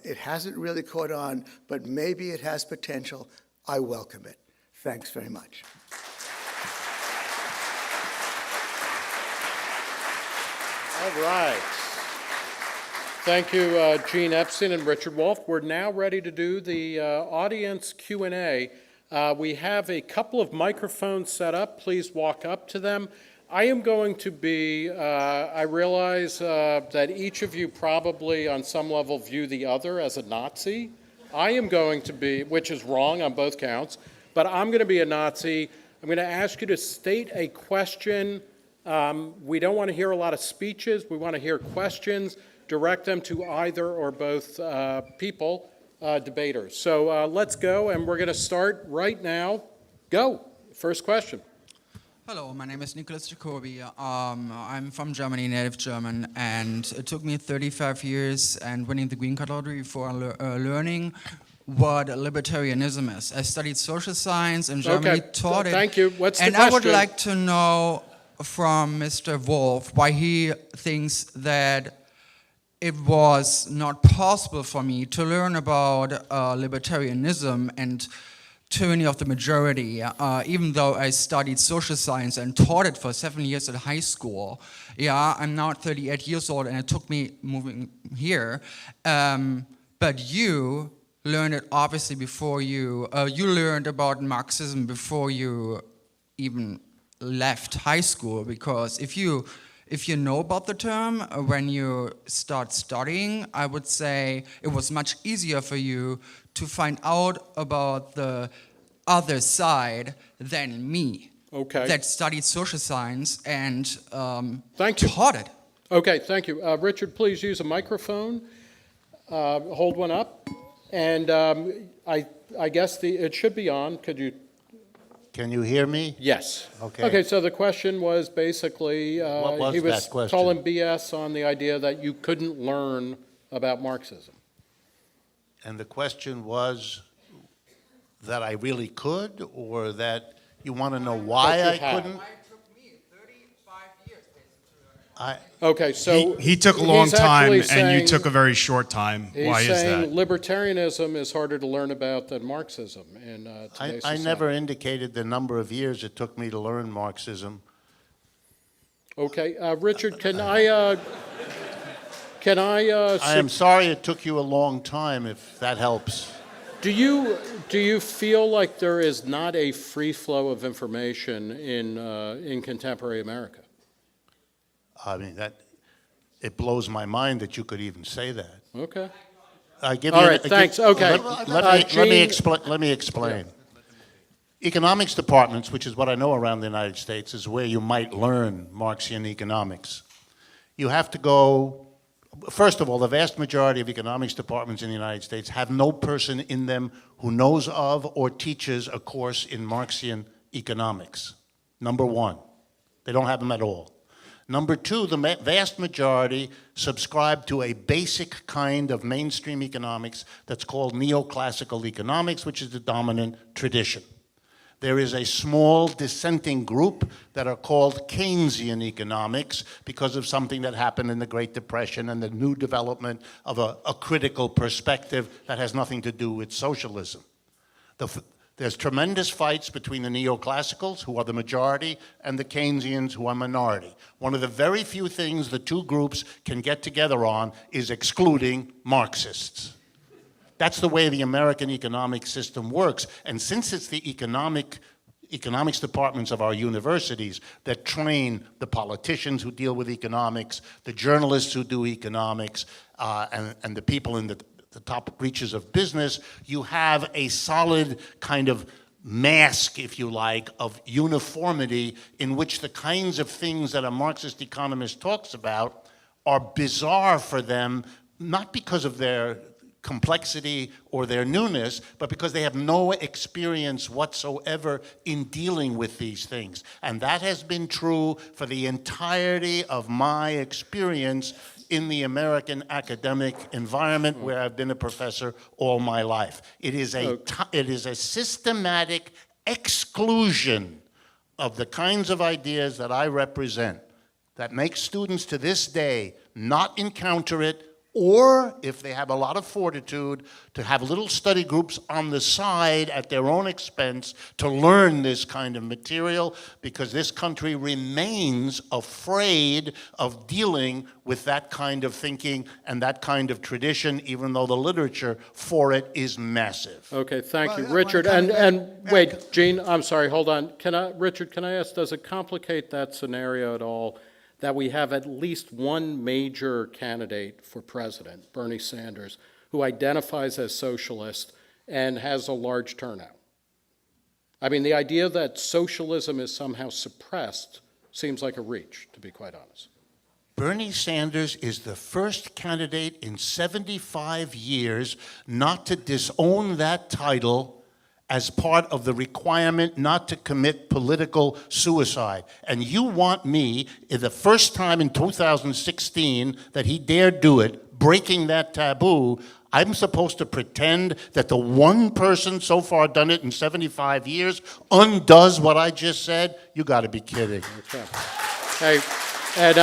It hasn't really caught on, but maybe it has potential. I welcome it. Thanks very much. All right. Thank you, Gene Epstein and Richard Wolff. We're now ready to do the audience Q&A. We have a couple of microphones set up. Please walk up to them. I am going to be, I realize that each of you probably on some level view the other as a Nazi. I am going to be, which is wrong on both counts, but I'm going to be a Nazi. I'm going to ask you to state a question. We don't want to hear a lot of speeches. We want to hear questions. Direct them to either or both people, debaters. So let's go, and we're going to start right now. Go. First question. Hello, my name is Nicholas Jacobi. I'm from Germany, native German, and it took me 35 years and winning the Green Card lottery before learning what libertarianism is. I studied social science in Germany, taught it. Thank you. What's the question? question? I would like to know from Mr. Wolff why he thinks that it was not possible for me to learn about libertarianism and tyranny of the majority, even though I studied social science and taught it for 7 years at high school. Yeah, I'm now 38 years old, and it took me moving here. But you learned it obviously before you learned about Marxism before you even left high school, because if you know about the term when you start studying, I would say it was much easier for you to find out about the other side than me. Okay. That studied social science and Thank you. taught it. Okay, thank you. Richard, please use a microphone. Hold one up. And I guess it should be on. Could you? Can you hear me? Yes. Okay. Okay, so the question was basically, What was he was that question? calling BS on the idea that you couldn't learn about Marxism. And the question was that I really could, or that you want to know why That I you have. couldn't? It took me 35 years I, Okay, so. He took a long he's time, actually and saying- you took a very short time. He's Why is saying that? libertarianism is harder to learn about than Marxism in today's I society. never indicated the number of years it took me to learn Marxism. Okay, Richard, can I I am sorry it took you a long time, if that helps. do you feel like there is not a free flow of information in contemporary America? I mean, it blows my mind that you could even say that. Okay. I give All you. right, thanks. Okay. Let me explain. Economics departments, which is what I know around the United States, is where you might learn Marxian economics. You have to go. First of all, the vast majority of economics departments in the United States have no person in them who knows of or teaches a course in Marxian economics. Number one, they don't have them at all. Number two, the vast majority subscribe to a basic kind of mainstream economics that's called neoclassical economics, which is the dominant tradition. There is a small dissenting group that are called Keynesian economics because of something that happened in the Great Depression and the new development of a critical perspective that has nothing to do with socialism. There's tremendous fights between the neoclassicals, who are the majority, and the Keynesians, who are minority. One of the very few things the two groups can get together on is excluding Marxists. That's the way the American economic system works. And since it's the economics departments of our universities that train the politicians who deal with economics, the journalists who do economics, and the people in the top reaches of business, you have a solid kind of mask, if you like, of uniformity in which the kinds of things that a Marxist economist talks about are bizarre for them, not because of their complexity or their newness, but because they have no experience whatsoever in dealing with these things. And that has been true for the entirety of my experience in the American academic environment, where I've been a professor all my life. It is a systematic exclusion of the kinds of ideas that I represent that makes students to this day not encounter it, or, if they have a lot of fortitude, to have little study groups on the side at their own expense to learn this kind of material, because this country remains afraid of dealing with that kind of thinking and that kind of tradition, even though the literature for it is massive. Okay, thank you, Well, Richard. I wanna And comment- wait, Gene, I'm sorry, hold on. Richard, can I ask, does it complicate that scenario at all that we have at least one major candidate for president, Bernie Sanders, who identifies as socialist and has a large turnout? I mean, the idea that socialism is somehow suppressed seems like a reach, to be quite honest. Bernie Sanders is the first candidate in 75 years not to disown that title as part of the requirement not to commit political suicide. And you want me, the first time in 2016 that he dared do it, breaking that taboo, I'm supposed to pretend that the one person so far done it in 75 years undoes what I just said? You got to be kidding. Hey, and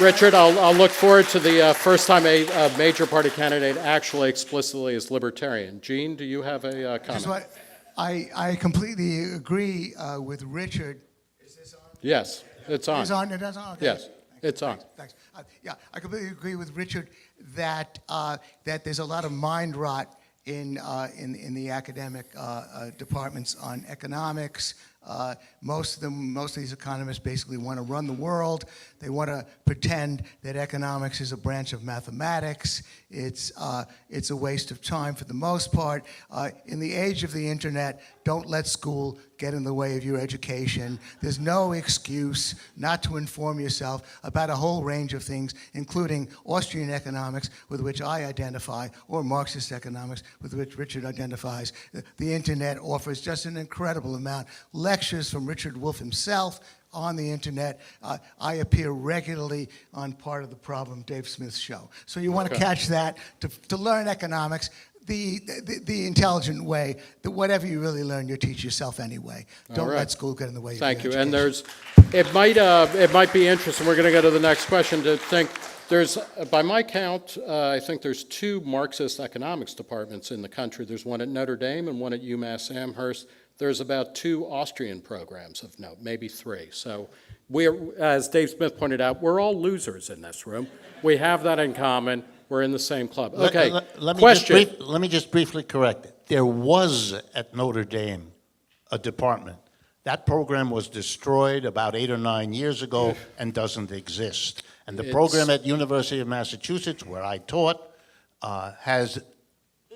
Richard, I'll look forward to the first time a major party candidate actually explicitly is libertarian. Gene, do you have a comment? I completely agree with Richard. Is this on? Yes, it's on. It's on, it is on? Okay. Yes, it's on. Thanks. Yeah, I completely agree with Richard that that there's a lot of mind rot in the academic departments on economics. Most of these economists basically want to run the world. They want to pretend that economics is a branch of mathematics. It's a waste of time for the most part. In the age of the internet, don't let school get in the way of your education. There's no excuse not to inform yourself about a whole range of things, including Austrian economics, with which I identify, or Marxist economics, with which Richard identifies. The internet offers just an incredible amount. Lectures from Richard Wolff himself on the internet. I appear regularly on Part of the Problem, Dave Smith's show. So you want to catch that to learn economics the intelligent way, that whatever you really learn, you teach yourself anyway. Don't let school get in the way of your Thank you. education. And it might be interesting, we're going to go to the next question, to think, by my count, I think there's 2 Marxist economics departments in the country. There's one at Notre Dame and one at UMass Amherst. There's about 2 Austrian programs of note, maybe 3. So as Dave Smith pointed out, we're all losers in this room. We have that in common. We're in the same club. Okay, question. Let me just briefly correct it. There was at Notre Dame a department. That program was destroyed about 8 or 9 years ago and doesn't exist. And the program at University of Massachusetts, where I taught, has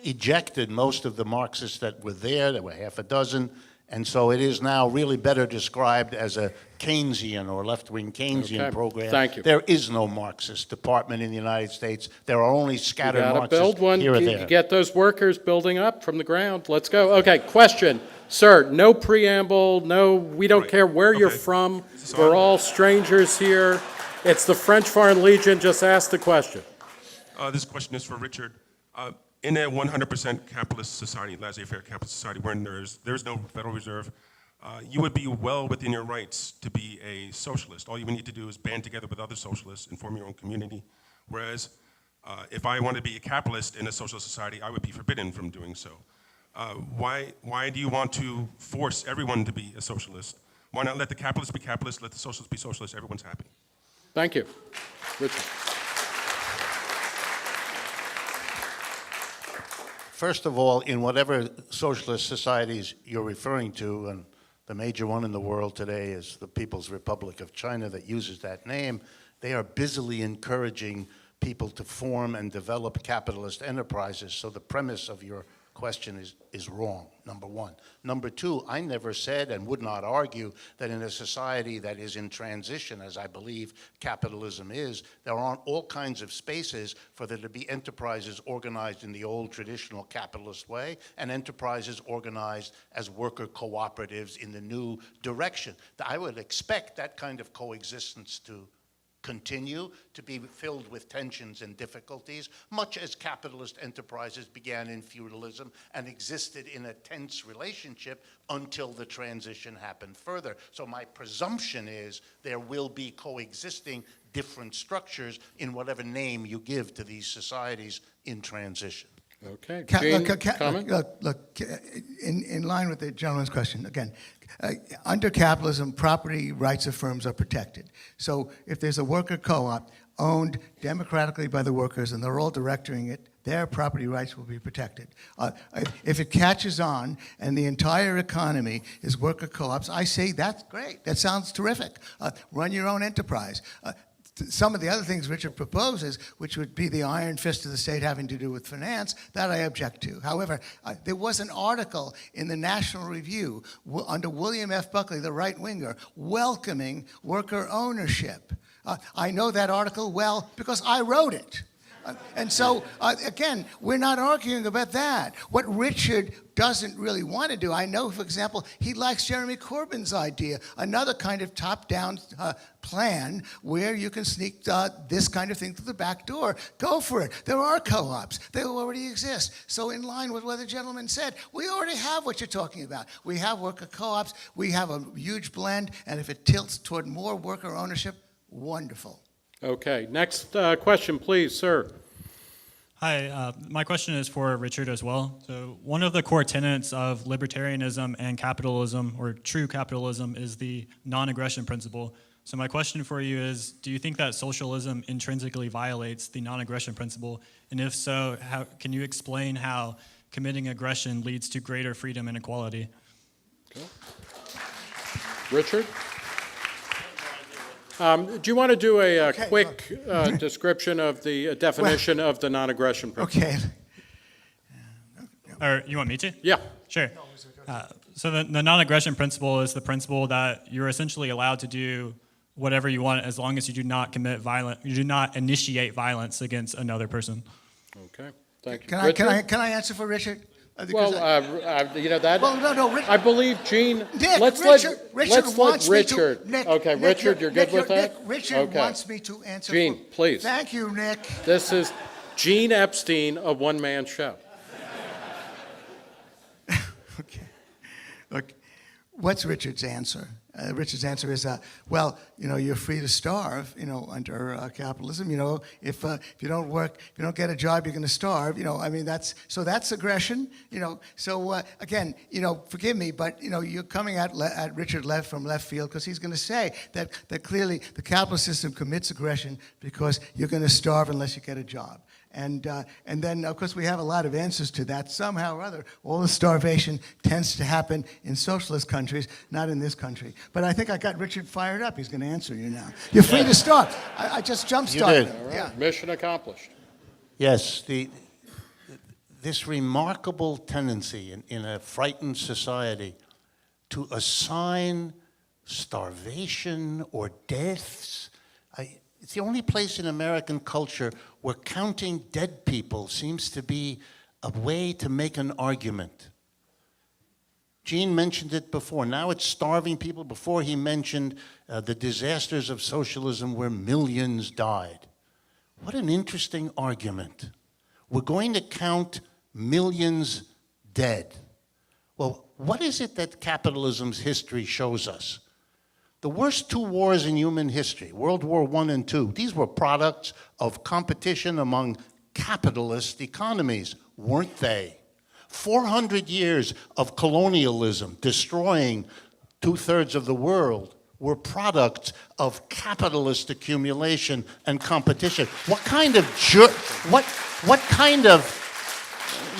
ejected most of the Marxists that were there. There were half a dozen. And so it is now really better described as a Keynesian or left-wing Keynesian program. Thank you. There is no Marxist department in the United States. There are only scattered Marxists build one. here or there. Get those workers building up from the ground. Let's go. Okay, question. Sir, no preamble, we don't care where you're from. We're all strangers here. It's the French Foreign Legion. Just ask the question. This question is for Richard. In a 100% capitalist society, laissez-faire capitalist society, where there's no Federal Reserve, you would be well within your rights to be a socialist. All you would need to do is band together with other socialists and form your own community. Whereas if I wanted to be a capitalist in a socialist society, I would be forbidden from doing so. Why do you want to force everyone to be a socialist? Why not let the capitalists be capitalists, let the socialists be socialists, everyone's happy? Thank you. Richard. First of all, in whatever socialist societies you're referring to, and the major one in the world today is the People's Republic of China that uses that name, they are busily encouraging people to form and develop capitalist enterprises. So the premise of your question is wrong, number one. Number two, I never said and would not argue that in a society that is in transition, as I believe capitalism is, there aren't all kinds of spaces for there to be enterprises organized in the old traditional capitalist way and enterprises organized as worker cooperatives in the new direction. I would expect that kind of coexistence to continue to be filled with tensions and difficulties, much as capitalist enterprises began in feudalism and existed in a tense relationship until the transition happened further. So my presumption is there will be coexisting different structures in whatever name you give to these societies in transition. Okay. Gene, comment? Look, in line with the gentleman's question, again, under capitalism, property rights of firms are protected. So if there's a worker co-op owned democratically by the workers and they're all directing it, their property rights will be protected. If it catches on and the entire economy is worker co-ops, I say that's great. That sounds terrific. Run your own enterprise. Some of the other things Richard proposes, which would be the iron fist of the state having to do with finance, that I object to. However, there was an article in the National Review under William F. Buckley, the right-winger, welcoming worker ownership. I know that article well because I wrote it. And so, again, we're not arguing about that. What Richard doesn't really want to do, I know, for example, he likes Jeremy Corbyn's idea, another kind of top-down plan where you can sneak this kind of thing through the back door. Go for it. There are co-ops. They already exist. So in line with what the gentleman said, we already have what you're talking about. We have worker co-ops. We have a huge blend, and if it tilts toward more worker ownership, wonderful. Okay, next question, please, sir. Hi, my question is for Richard as well. So one of the core tenets of libertarianism and capitalism, or true capitalism, is the non-aggression principle. So my question for you is, do you think that socialism intrinsically violates the non-aggression principle? And if so, can you explain how committing aggression leads to greater freedom and equality? Okay. Richard? Do you want to do a quick description of the definition of the non-aggression principle? Okay. Or you want me to? Yeah. Sure. So the non-aggression principle is the principle that you're essentially allowed to do whatever you want as long as you do not you do not initiate violence against another person. Okay, thank you. Can I answer for Richard? Well, you know that. Well, no, I believe Gene. Nick, let's Richard let wants Richard. me to. Nick, okay, Nick, Richard, you're good with that. Nick, Richard okay. wants me to answer. Gene, please. Thank you, Nick. This is Gene Epstein, a one-man show. Okay. Look, what's Richard's answer? Richard's answer is, well, you know, you're free to starve, you know, under capitalism. You know, if you don't work, if you don't get a job, you're going to starve. You know, I mean, that's aggression. You know, so again, you know, forgive me, but you know, you're coming at Richard from left field because he's going to say that clearly the capitalist system commits aggression because you're going to starve unless you get a job. And then, of course, we have a lot of answers to that. Somehow or other, all the starvation tends to happen in socialist countries, not in this country. But I think I got Richard fired up. He's going to answer you now. You're free to start. I just jump-started. You did. All right. Yeah. Mission accomplished. Yes, this remarkable tendency in a frightened society to assign starvation or deaths. It's the only place in American culture where counting dead people seems to be a way to make an argument. Gene mentioned it before. Now it's starving people. Before he mentioned the disasters of socialism where millions died. What an interesting argument. We're going to count millions dead. Well, what is it that capitalism's history shows us? The worst two wars in human history, World War I and II, these were products of competition among capitalist economies, weren't they? 400 years of colonialism destroying 2/3 of the world were products of capitalist accumulation and competition. What kind of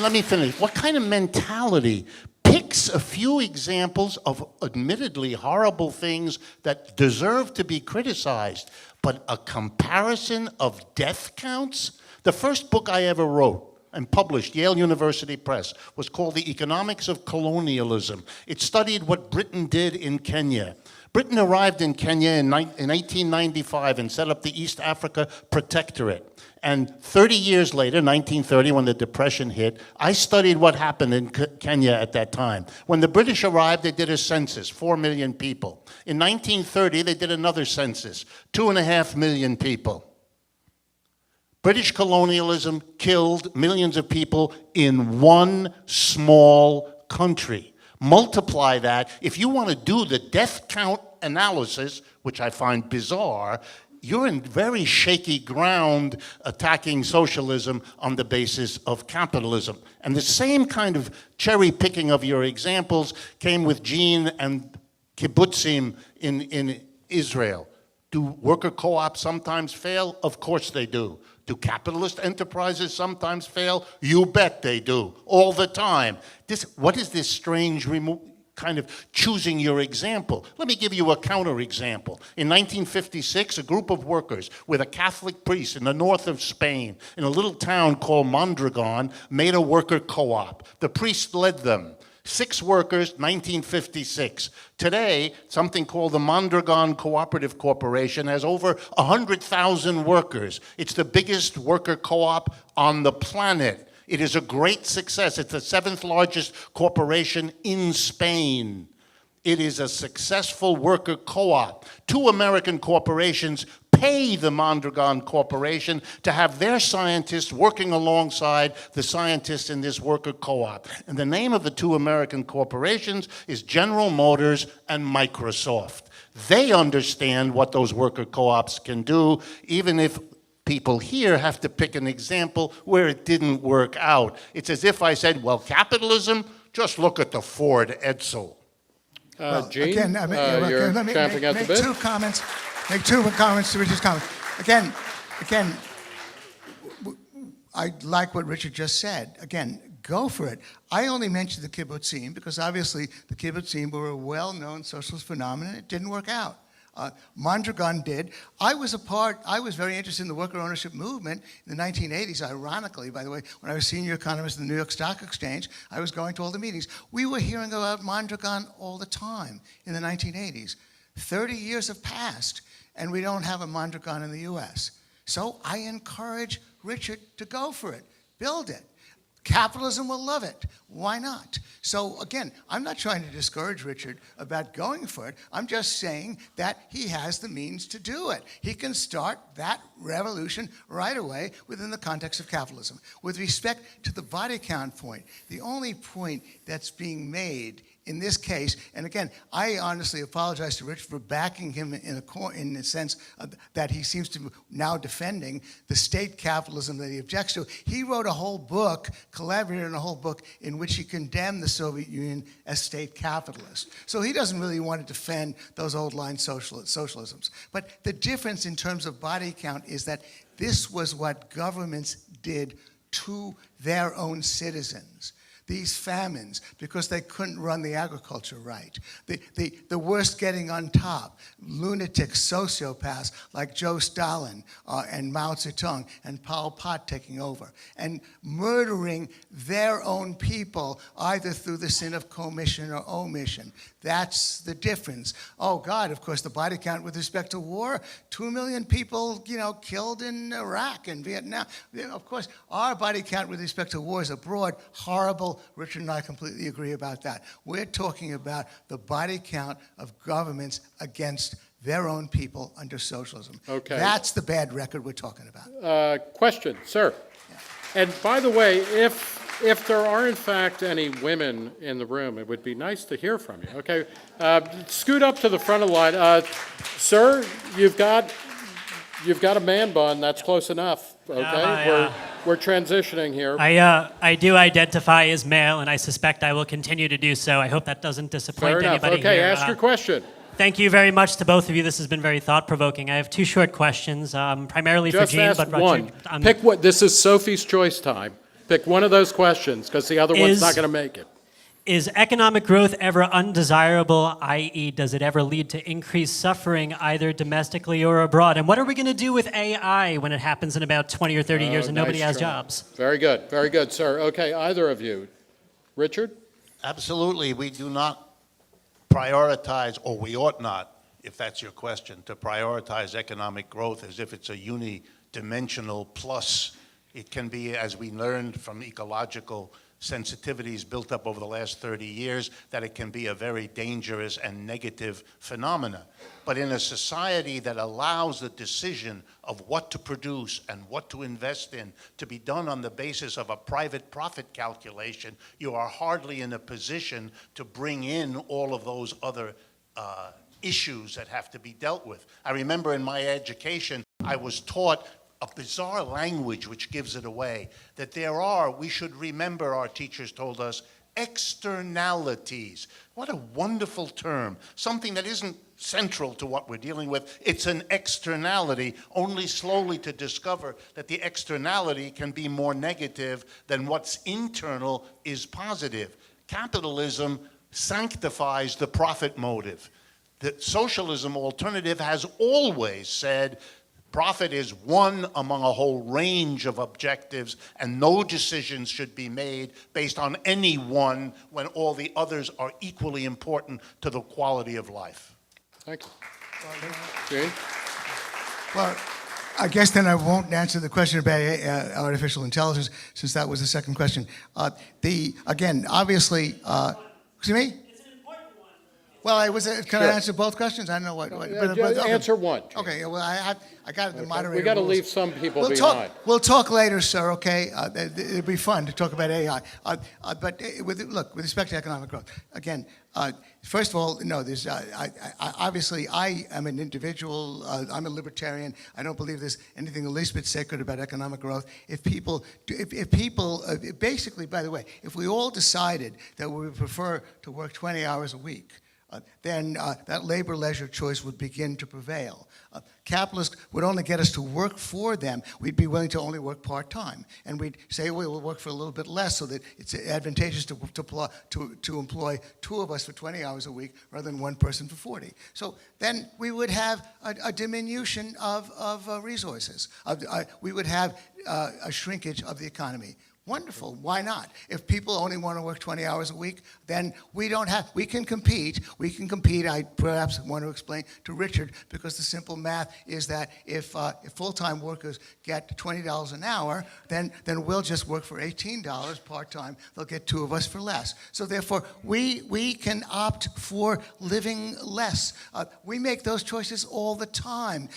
let me finish. What kind of mentality picks a few examples of admittedly horrible things that deserve to be criticized, but a comparison of death counts? The first book I ever wrote and published, Yale University Press, was called The Economics of Colonialism. It studied what Britain did in Kenya. Britain arrived in Kenya in 1895 and set up the East Africa Protectorate. And 30 years later, 1930, when the Depression hit, I studied what happened in Kenya at that time. When the British arrived, they did a census, 4 million people. In 1930, they did another census, 2.5 million people. British colonialism killed millions of people in one small country. Multiply that. If you want to do the death count analysis, which I find bizarre, you're in very shaky ground attacking socialism on the basis of capitalism. And the same kind of cherry picking of your examples came with Gene and kibbutzim in Israel. Do worker co-ops sometimes fail? Of course they do. Do capitalist enterprises sometimes fail? You bet they do, all the time. What is this strange kind of choosing your example? Let me give you a counterexample. In 1956, a group of workers with a Catholic priest in the north of Spain, in a little town called Mondragon, made a worker co-op. The priest led them. 6 workers, 1956. Today, something called the Mondragon Cooperative Corporation has over 100,000 workers. It's the biggest worker co-op on the planet. It is a great success. It's the 7th largest corporation in Spain. It is a successful worker co-op. 2 American corporations pay the Mondragon Corporation to have their scientists working alongside the scientists in this worker co-op. And the name of the 2 American corporations is General Motors and Microsoft. They understand what those worker co-ops can do, even if people here have to pick an example where it didn't work out. It's as if I said, well, capitalism, just look at the Ford Edsel. Gene, Again, you're let me champing at the make bit. two comments. Make 2 comments to Richard's comment. Again, I like what Richard just said. Again, go for it. I only mentioned the kibbutzim because obviously the kibbutzim were a well-known socialist phenomenon. It didn't work out. Mondragon did. I was very interested in the worker ownership movement in the 1980s, ironically, by the way. When I was senior economist in the New York Stock Exchange, I was going to all the meetings. We were hearing about Mondragon all the time in the 1980s. 30 years have passed, and we don't have a Mondragon in the US. So I encourage Richard to go for it. Build it. Capitalism will love it. Why not? So again, I'm not trying to discourage Richard about going for it. I'm just saying that he has the means to do it. He can start that revolution right away within the context of capitalism. With respect to the body count point, the only point that's being made in this case, and again, I honestly apologize to Rich for backing him in the sense that he seems to now defending the state capitalism that he objects to. He wrote a whole book, collaborated in a whole book, in which he condemned the Soviet Union as state capitalist. So he doesn't really want to defend those old line socialisms. But the difference in terms of body count is that this was what governments did to their own citizens. These famines, because they couldn't run the agriculture right. The worst getting on top, lunatics, sociopaths like Joe Stalin and Mao Zedong and Pol Pot taking over, and murdering their own people either through the sin of commission or omission. That's the difference. Oh God, of course, the body count with respect to war, 2 million people, killed in Iraq and Vietnam. Of course, our body count with respect to wars abroad, horrible. Richard and I completely agree about that. We're talking about the body count of governments against their own people under socialism. Okay. That's the bad record we're talking about. Question, sir. Yeah. And by the way, if there are in fact any women in the room, it would be nice to hear from you. Okay, scoot up to the front of the line. Sir, you've got a man bun, that's close enough. Okay, we're transitioning here. I do identify as male, and I suspect I will continue to do so. I hope that doesn't disappoint Fair enough. anybody Okay, here. ask your question. Thank you very much to both of you. This has been very thought-provoking. I have 2 short questions, primarily for Just Gene, ask but one. Richard. Pick what. This is Sophie's choice time. Pick one of those questions, because the other one's Is- not going to make it. Is economic growth ever undesirable, i.e., does it ever lead to increased suffering either domestically or abroad? And what are we going to do with AI when it happens in about 20 or 30 years and nobody nice has try. jobs? Very good, sir. Okay, either of you. Richard? Absolutely, we do not prioritize, or we ought not, if that's your question, to prioritize economic growth as if it's a unidimensional plus. It can be, as we learned from ecological sensitivities built up over the last 30 years, that it can be a very dangerous and negative phenomena. But in a society that allows the decision of what to produce and what to invest in to be done on the basis of a private profit calculation, you are hardly in a position to bring in all of those other issues that have to be dealt with. I remember in my education, I was taught a bizarre language which gives it away, that we should remember, our teachers told us, externalities. What a wonderful term, something that isn't central to what we're dealing with. It's an externality, only slowly to discover that the externality can be more negative than what's internal is positive. Capitalism sanctifies the profit motive. The socialism alternative has always said profit is one among a whole range of objectives, and no decisions should be made based on any one when all the others are equally important to the quality of life. Thank you. Gene? Well, I guess then I won't answer the question about artificial intelligence, since that was the second question. Again, obviously, excuse me? It's an important one. Well, can I Sure. answer both questions? I don't know what. Answer one. Jane. Okay, well, I got it, the Okay, moderator. we got to rules. leave some people We'll behind. we'll talk later, sir, okay? It'd be fun to talk about AI. But with respect to economic growth, again, first of all, no, there's, obviously, I am an individual. I'm a libertarian. I don't believe there's anything the least bit sacred about economic growth. If people, basically, by the way, if we all decided that we would prefer to work 20 hours a week, then that labor-leisure choice would begin to prevail. Capitalists would only get us to work for them. We'd be willing to only work part-time. And we'd say, well, we'll work for a little bit less so that it's advantageous to employ two of us for 20 hours a week rather than one person for 40. So then we would have a diminution of resources. We would have a shrinkage of the economy. Wonderful. Why not? If people only want to work 20 hours a week, then we can compete. We can compete. I perhaps want to explain to Richard, because the simple math is that if full-time workers get $20 an hour, then we'll just work for $18 part-time. They'll get two of us for less. So therefore, we can opt for living less. We make those choices all the time.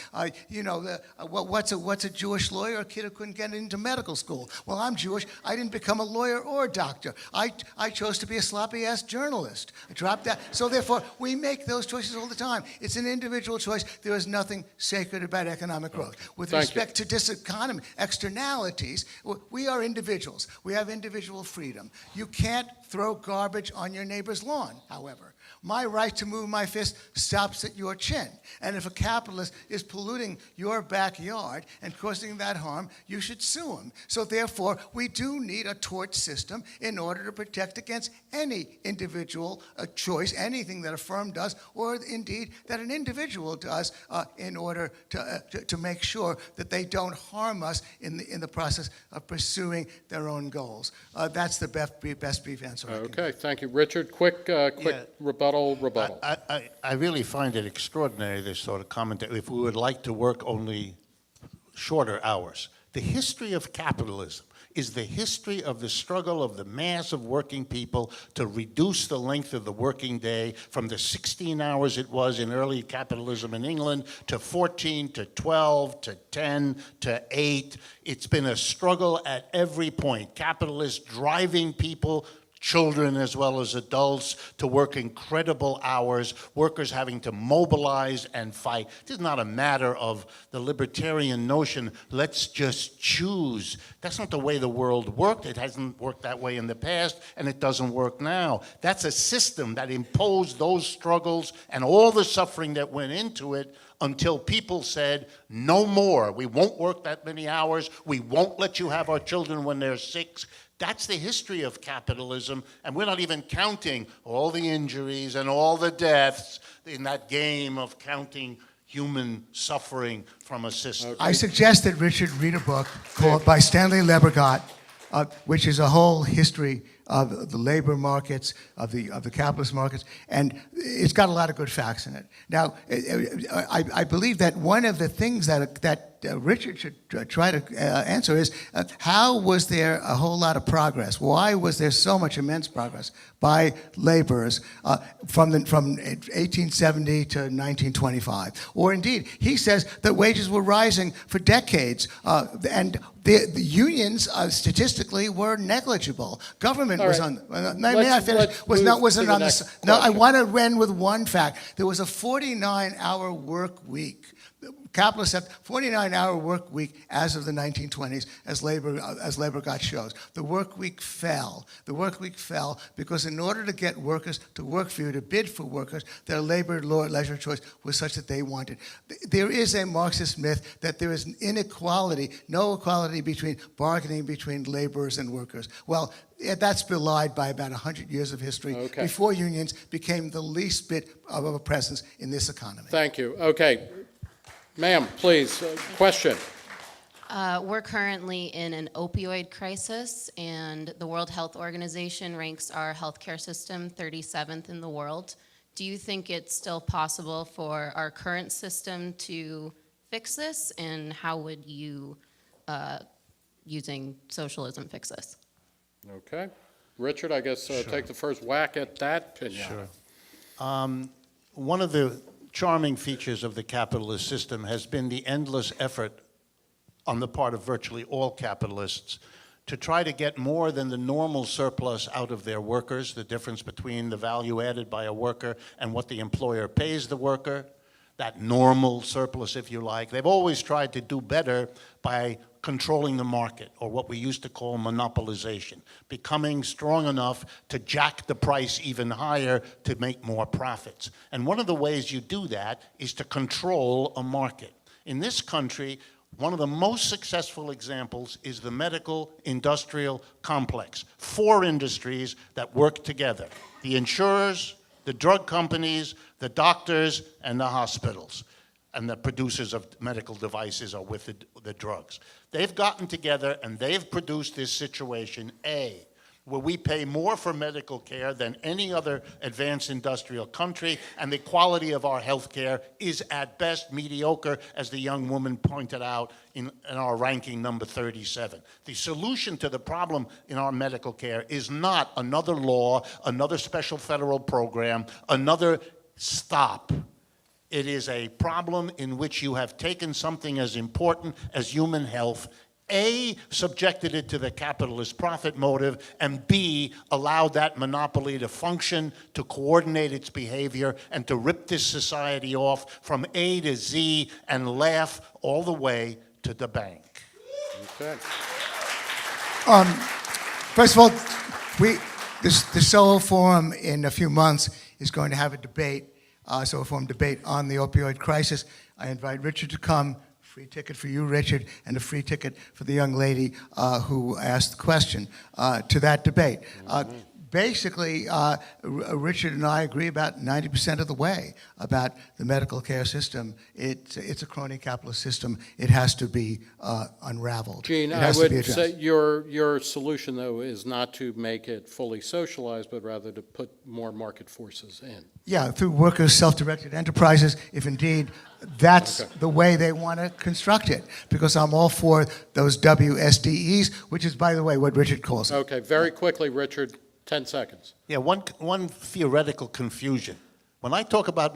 What's a Jewish lawyer? A kid who couldn't get into medical school. Well, I'm Jewish. I didn't become a lawyer or a doctor. I chose to be a sloppy-ass journalist. I dropped that. So therefore, we make those choices all the time. It's an individual choice. There is nothing sacred about economic growth. With respect to diseconomy, externalities, we are individuals. We have individual freedom. You can't throw garbage on your neighbor's lawn, however. My right to move my fist stops at your chin. And if a capitalist is polluting your backyard and causing that harm, you should sue him. So therefore, we do need a tort system in order to protect against any individual choice, anything that a firm does, or indeed that an individual does, in order to make sure that they don't harm us in the process of pursuing their own goals. That's the best brief answer. Okay, thank you. Richard, quick rebuttal. I really find it extraordinary, this sort of commentary, if we would like to work only shorter hours. The history of capitalism is the history of the struggle of the mass of working people to reduce the length of the working day from the 16 hours it was in early capitalism in England to 14, to 12, to 10, to 8. It's been a struggle at every point. Capitalists driving people, children as well as adults, to work incredible hours, workers having to mobilize and fight. This is not a matter of the libertarian notion, let's just choose. That's not the way the world worked. It hasn't worked that way in the past, and it doesn't work now. That's a system that imposed those struggles and all the suffering that went into it until people said, no more. We won't work that many hours. We won't let you have our children when they're 6. That's the history of capitalism, and we're not even counting all the injuries and all the deaths in that game of counting human suffering from a system. Okay. I suggest that Richard read a book by Stanley Lebergott, which is a whole history of the labor markets, of the capitalist markets, and it's got a lot of good facts in it. Now, I believe that one of the things that Richard should try to answer is, how was there a whole lot of progress? Why was there so much immense progress by laborers from 1870 to 1925? Or indeed, he says that wages were rising for decades, and the unions statistically were negligible. Government was on. May I finish? Wasn't on this. No, I want to end with one fact. There was a 49-hour work week. Capitalists have 49-hour work week as of the 1920s, as Lebergott shows. The work week fell. The work week fell because in order to get workers to work for you, to bid for workers, their labor-leisure choice was such that they wanted. There is a Marxist myth that there is an inequality, no equality between bargaining between laborers and workers. Well, that's belied by about 100 years of history before unions became the least bit of a presence in this economy. Thank you. Okay. Ma'am, please, question. We're currently in an opioid crisis, and the World Health Organization ranks our healthcare system 37th in the world. Do you think it's still possible for our current system to fix this, and how would you, using socialism, fix this? Okay. Richard, I guess take the first whack at that opinion. Sure. One of the charming features of the capitalist system has been the endless effort on the part of virtually all capitalists to try to get more than the normal surplus out of their workers, the difference between the value added by a worker and what the employer pays the worker, that normal surplus, if you like. They've always tried to do better by controlling the market, or what we used to call monopolization, becoming strong enough to jack the price even higher to make more profits. And one of the ways you do that is to control a market. In this country, one of the most successful examples is the medical industrial complex. 4 industries that work together: the insurers, the drug companies, the doctors, and the hospitals. And the producers of medical devices are with the drugs. They've gotten together and they've produced this situation, A, where we pay more for medical care than any other advanced industrial country, and the quality of our health care is at best mediocre, as the young woman pointed out in our ranking number 37. The solution to the problem in our medical care is not another law, another special federal program, another stop. It is a problem in which you have taken something as important as human health, A, subjected it to the capitalist profit motive, and B, allowed that monopoly to function, to coordinate its behavior, and to rip this society off from A to Z and laugh all the way to the bank. Okay. First of all, the SOA Forum in a few months is going to have a debate, SOA Forum debate on the opioid crisis. I invite Richard to come. Free ticket for you, Richard, and a free ticket for the young lady who asked the question to that debate. Basically, Richard and I agree about 90% of the way about the medical care system. It's a crony capitalist system. It has to be unraveled. Gene, It I has to be would addressed. say your solution, though, is not to make it fully socialized, but rather to put more market forces in. Yeah, through workers' self-directed enterprises, if indeed that's the way they want to construct it. Because I'm all for those WSDEs, which is, by the way, what Richard calls it. Okay, very quickly, Richard, 10 seconds. Yeah, one theoretical confusion. When I talk about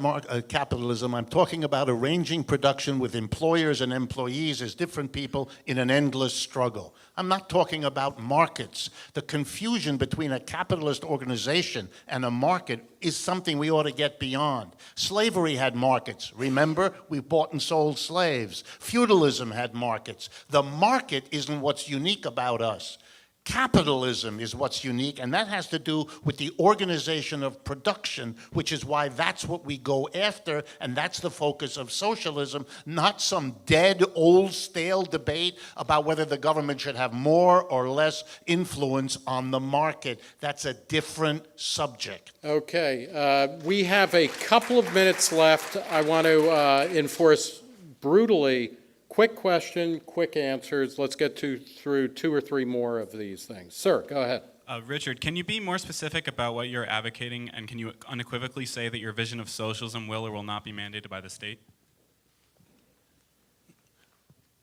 capitalism, I'm talking about arranging production with employers and employees as different people in an endless struggle. I'm not talking about markets. The confusion between a capitalist organization and a market is something we ought to get beyond. Slavery had markets. Remember, we bought and sold slaves. Feudalism had markets. The market isn't what's unique about us. Capitalism is what's unique, and that has to do with the organization of production, which is why that's what we go after, and that's the focus of socialism, not some dead, old, stale debate about whether the government should have more or less influence on the market. That's a different subject. Okay, we have a couple of minutes left. I want to enforce brutally quick question, quick answers. Let's get through 2 or 3 more of these things. Sir, go ahead. Richard, can you be more specific about what you're advocating, and can you unequivocally say that your vision of socialism will or will not be mandated by the state?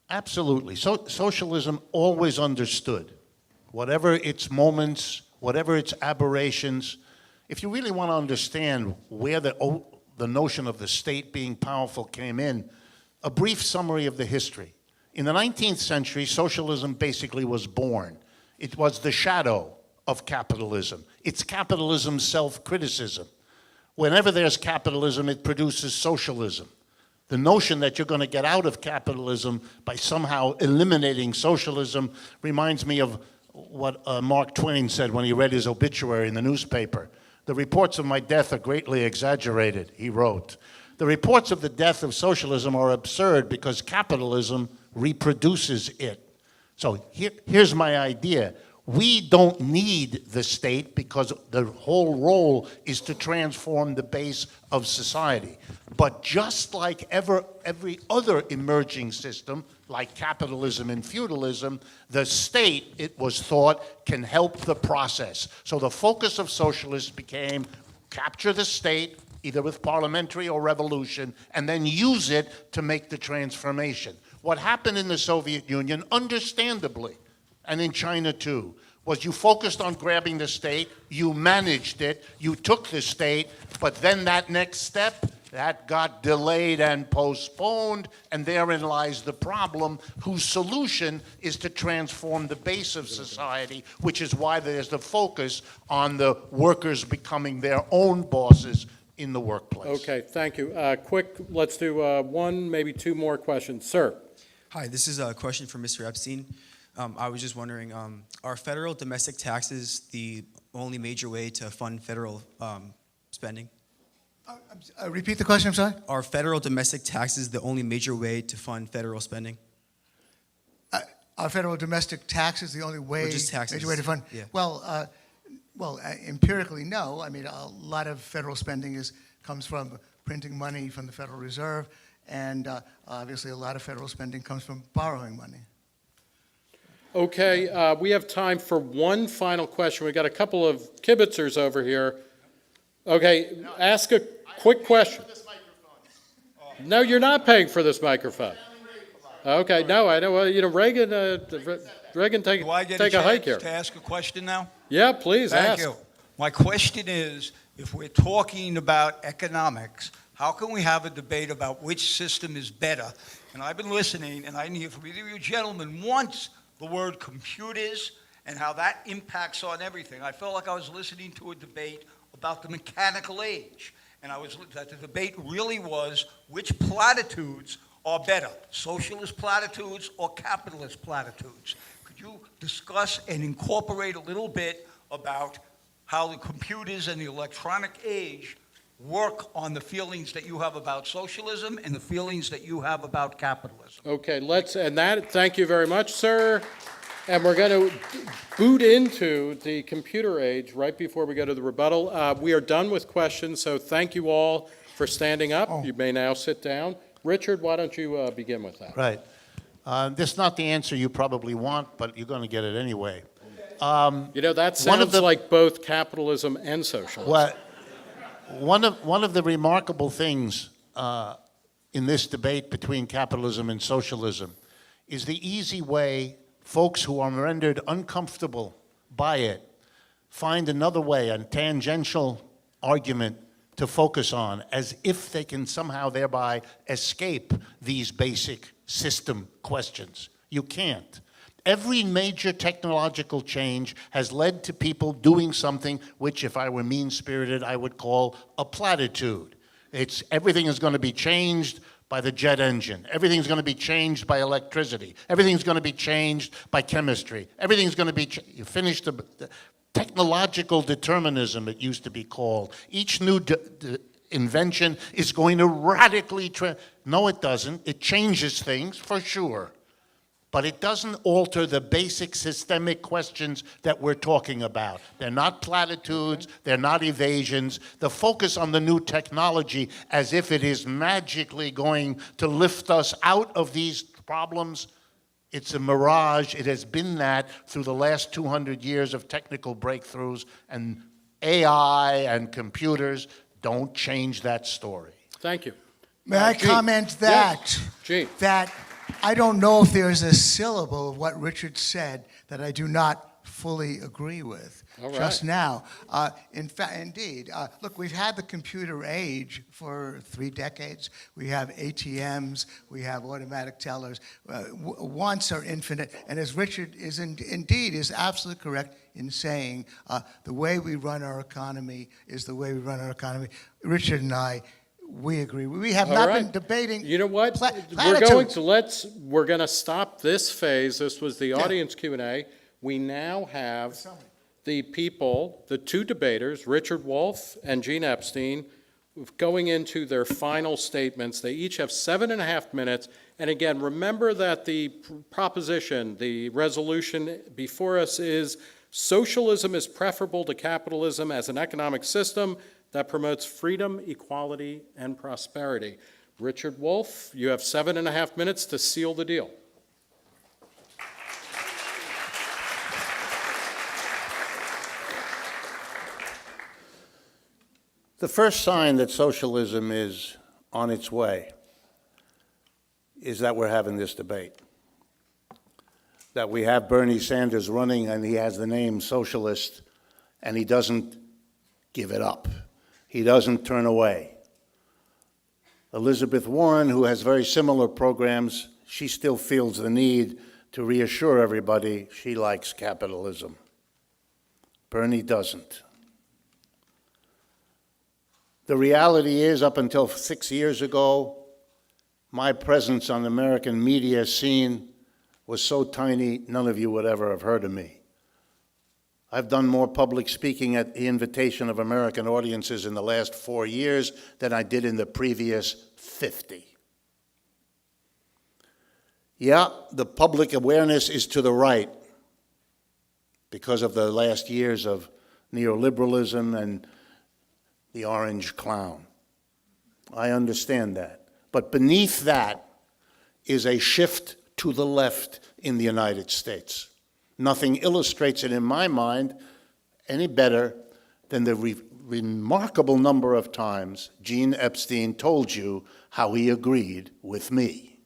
Absolutely. Socialism always understood, whatever its moments, whatever its aberrations. If you really want to understand where the notion of the state being powerful came in, a brief summary of the history. In the 19th century, socialism basically was born. It was the shadow of capitalism. It's capitalism's self-criticism. Whenever there's capitalism, it produces socialism. The notion that you're going to get out of capitalism by somehow eliminating socialism reminds me of what Mark Twain said when he read his obituary in the newspaper. "The reports of my death are greatly exaggerated," he wrote. The reports of the death of socialism are absurd because capitalism reproduces it. So here's my idea. We don't need the state because the whole role is to transform the base of society. But just like every other emerging system, like capitalism and feudalism, the state, it was thought, can help the process. So the focus of socialists became capture the state, either with parliamentary or revolution, and then use it to make the transformation. What happened in the Soviet Union, understandably, and in China too, was you focused on grabbing the state, you managed it, you took the state, but then that next step, that got delayed and postponed, and therein lies the problem, whose solution is to transform the base of society, which is why there's the focus on the workers becoming their own bosses in the workplace. Okay, thank you. Quick, let's do one, maybe two more questions. Sir? Hi, this is a question for Mr. Epstein. I was just wondering, are federal domestic taxes the only major way to fund federal spending? Repeat the question, I'm sorry? Are federal domestic taxes the only major way to fund federal spending? Are federal domestic taxes the only way, Or just taxes? major way to fund? Yeah. Well, empirically, no. I mean, a lot of federal spending comes from printing money from the Federal Reserve, and obviously a lot of federal spending comes from borrowing money. Okay, we have time for one final question. We've got a couple of kibitzers over here. Okay, ask a quick question. No, you're not paying for this microphone. Okay, no, I know, well, you know, Reagan, take Do I get a hike here. to ask a question now? Yeah, please, Thank ask. you. My question is, if we're talking about economics, how can we have a debate about which system is better? And I've been listening, and I didn't hear from either of you gentlemen once the word computers and how that impacts on everything. I felt like I was listening to a debate about the mechanical age. And that the debate really was which platitudes are better, socialist platitudes or capitalist platitudes. Could you discuss and incorporate a little bit about how the computers and the electronic age work on the feelings that you have about socialism and the feelings that you have about capitalism? Okay, thank you very much, sir. And we're going to boot into the computer age right before we go to the rebuttal. We are done with questions, so thank you all for standing up. You may now sit down. Richard, why don't you begin with that? Right. This is not the answer you probably want, but you're going to get it anyway. You know, that sounds like both capitalism and socialism. Well, one of the remarkable things in this debate between capitalism and socialism is the easy way folks who are rendered uncomfortable by it find another way, a tangential argument to focus on, as if they can somehow thereby escape these basic system questions. You can't. Every major technological change has led to people doing something which, if I were mean-spirited, I would call a platitude. Everything is going to be changed by the jet engine. Everything's going to be changed by electricity. Everything's going to be changed by chemistry. Everything's going to be, you finish the technological determinism, it used to be called. Each new invention is going to radically, no it doesn't. It changes things, for sure. But it doesn't alter the basic systemic questions that we're talking about. They're not platitudes, they're not evasions. The focus on the new technology as if it is magically going to lift us out of these problems, it's a mirage. It has been that through the last 200 years of technical breakthroughs, and AI and computers don't change that story. Thank you. May I comment that? Gene. That I don't know if there is a syllable of what Richard said that I do not fully agree with just now. Indeed, look, we've had the computer age for 3 decades. We have ATMs, we have automatic tellers. Wants are infinite, and as Richard is indeed is absolutely correct in saying, the way we run our economy is the way we run our economy. Richard and I, we agree. We have not been debating. You know what? Platitudes. We're going to stop this phase. This was the audience Q&A. We now have the people, the two debaters, Richard Wolff and Gene Epstein, going into their final statements. They each have 7.5 minutes. And again, remember that the proposition, the resolution before us is socialism is preferable to capitalism as an economic system that promotes freedom, equality, and prosperity. Richard Wolff, you have 7.5 minutes to seal the deal. The first sign that socialism is on its way is that we're having this debate. that we have Bernie Sanders running and he has the name socialist and he doesn't give it up. He doesn't turn away. Elizabeth Warren, who has very similar programs, she still feels the need to reassure everybody she likes capitalism. Bernie doesn't. The reality is, up until 6 years ago, my presence on the American media scene was so tiny, none of you would ever have heard of me. I've done more public speaking at the invitation of American audiences in the last 4 years than I did in the previous 50. Yeah, the public awareness is to the right because of the last years of neoliberalism and the orange clown. I understand that. But beneath that is a shift to the left in the United States. Nothing illustrates it in my mind any better than the remarkable number of times Gene Epstein told you how he agreed with me.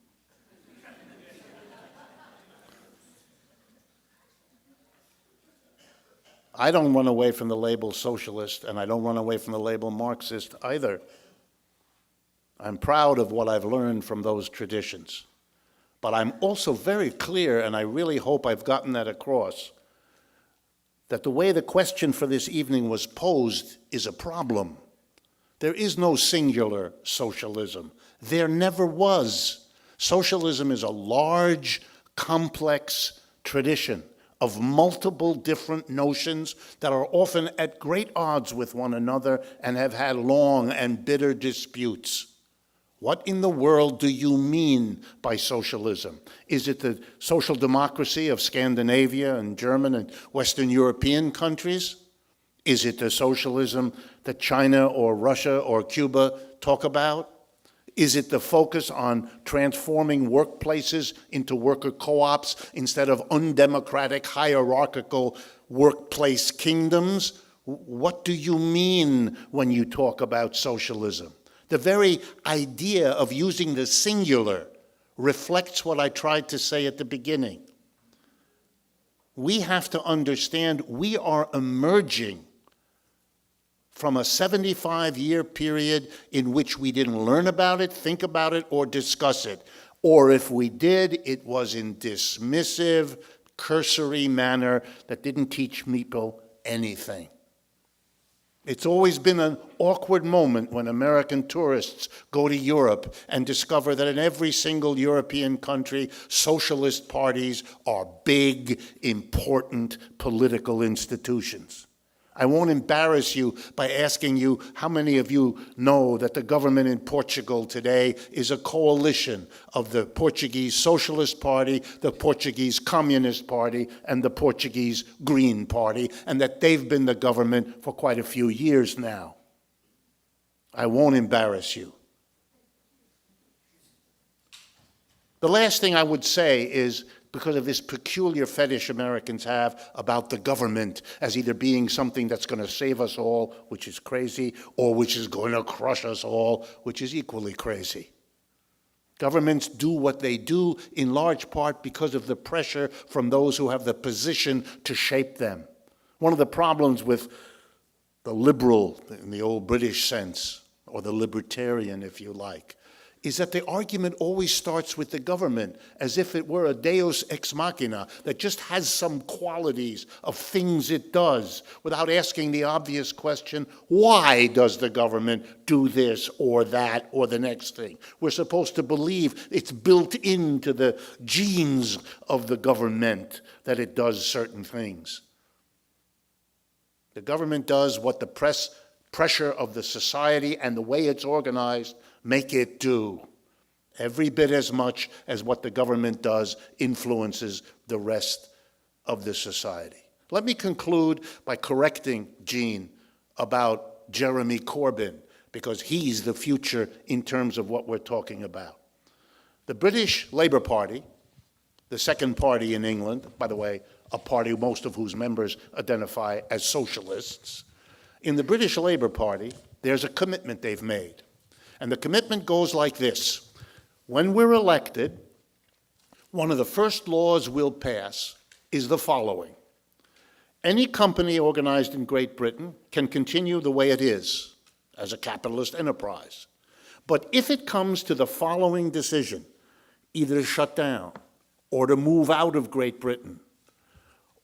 I don't run away from the label socialist, and I don't run away from the label Marxist either. I'm proud of what I've learned from those traditions. But I'm also very clear, and I really hope I've gotten that across, that the way the question for this evening was posed is a problem. There is no singular socialism. There never was. Socialism is a large, complex tradition of multiple different notions that are often at great odds with one another and have had long and bitter disputes. What in the world do you mean by socialism? Is it the social democracy of Scandinavia and German and Western European countries? Is it the socialism that China or Russia or Cuba talk about? Is it the focus on transforming workplaces into worker co-ops instead of undemocratic, hierarchical workplace kingdoms? What do you mean when you talk about socialism? The very idea of using the singular reflects what I tried to say at the beginning. We have to understand we are emerging from a 75-year period in which we didn't learn about it, think about it, or discuss it. Or if we did, it was in dismissive, cursory manner that didn't teach people anything. It's always been an awkward moment when American tourists go to Europe and discover that in every single European country, socialist parties are big, important political institutions. I won't embarrass you by asking you how many of you know that the government in Portugal today is a coalition of the Portuguese Socialist Party, the Portuguese Communist Party, and the Portuguese Green Party, and that they've been the government for quite a few years now. I won't embarrass you. The last thing I would say is, because of this peculiar fetish Americans have about the government as either being something that's going to save us all, which is crazy, or which is going to crush us all, which is equally crazy. Governments do what they do in large part because of the pressure from those who have the position to shape them. One of the problems with the liberal, in the old British sense, or the libertarian, if you like, is that the argument always starts with the government as if it were a deus ex machina that just has some qualities of things it does without asking the obvious question, why does the government do this or that or the next thing? We're supposed to believe it's built into the genes of the government that it does certain things. The government does what the pressure of the society and the way it's organized make it do. Every bit as much as what the government does influences the rest of the society. Let me conclude by correcting Gene about Jeremy Corbyn, because he's the future in terms of what we're talking about. The British Labour Party, the second party in England, by the way, a party most of whose members identify as socialists, in the British Labour Party, there's a commitment they've made. And the commitment goes like this. When we're elected, One of the first laws we'll pass is the following. Any company organized in Great Britain can continue the way it is as a capitalist enterprise. But if it comes to the following decision, either to shut down or to move out of Great Britain,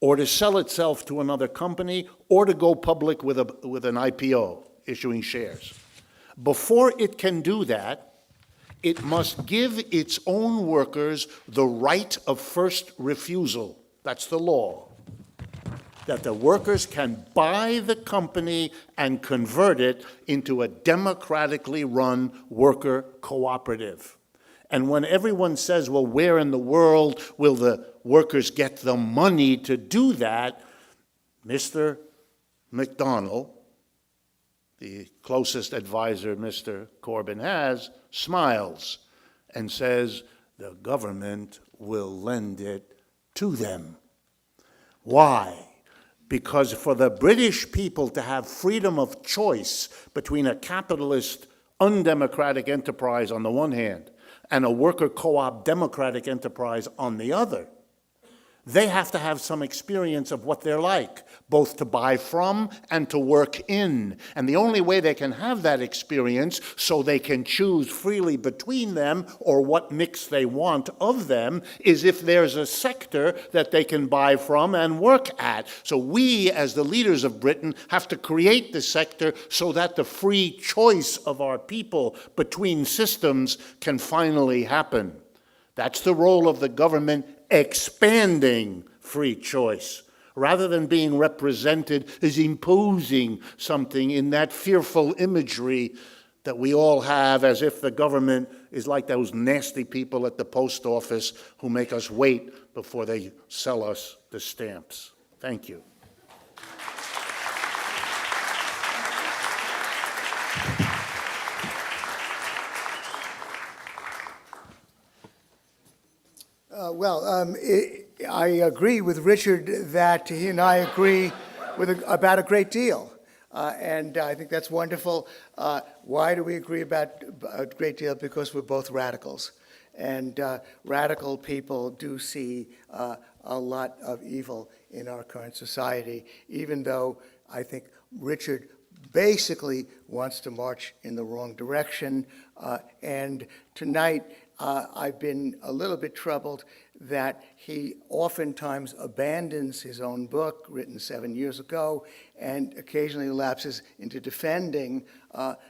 or to sell itself to another company, or to go public with an IPO, issuing shares, before it can do that, it must give its own workers the right of first refusal. That's the law. That the workers can buy the company and convert it into a democratically run worker cooperative. And when everyone says, well, where in the world will the workers get the money to do that? Mr. McDonnell, the closest advisor Mr. Corbyn has, smiles and says, the government will lend it to them. Why? Because for the British people to have freedom of choice between a capitalist, undemocratic enterprise on the one hand and a worker co-op democratic enterprise on the other, they have to have some experience of what they're like, both to buy from and to work in. And the only way they can have that experience so they can choose freely between them or what mix they want of them is if there's a sector that they can buy from and work at. So we, as the leaders of Britain, have to create the sector so that the free choice of our people between systems can finally happen. That's the role of the government, expanding free choice, rather than being represented as imposing something in that fearful imagery that we all have, as if the government is like those nasty people at the post office who make us wait before they sell us the stamps. Thank you. I agree with Richard that he and I agree about a great deal. And I think that's wonderful. Why do we agree about a great deal? Because we're both radicals. And radical people do see a lot of evil in our current society, even though I think Richard basically wants to march in the wrong direction. And tonight, I've been a little bit troubled that he oftentimes abandons his own book, written 7 years ago, and occasionally lapses into defending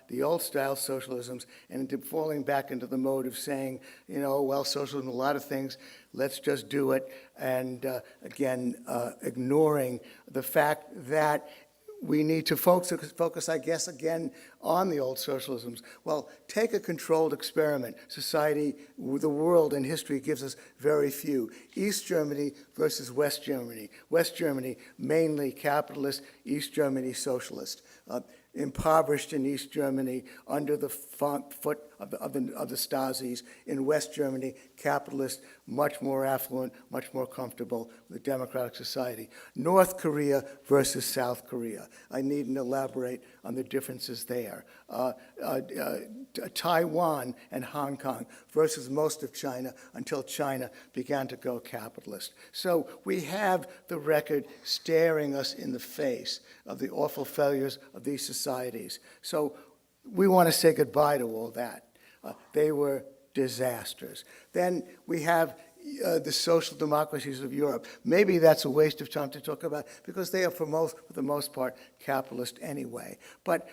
the old-style socialisms and into falling back into the mode of saying, you know, well, socialism, a lot of things, let's just do it, and again, ignoring the fact that we need to focus, I guess, again, on the old socialisms. Well, take a controlled experiment. Society, the world, and history gives us very few. East Germany versus West Germany. West Germany, mainly capitalist. East Germany, socialist. Impoverished in East Germany, under the foot of the Stasis. In West Germany, capitalist, much more affluent, much more comfortable with a democratic society. North Korea versus South Korea. I needn't elaborate on the differences there. Taiwan and Hong Kong versus most of China until China began to go capitalist. So we have the record staring us in the face of the awful failures of these societies. So we want to say goodbye to all that. They were disasters. Then we have the social democracies of Europe. Maybe that's a waste of time to talk about because they are, for the most part, capitalist anyway. But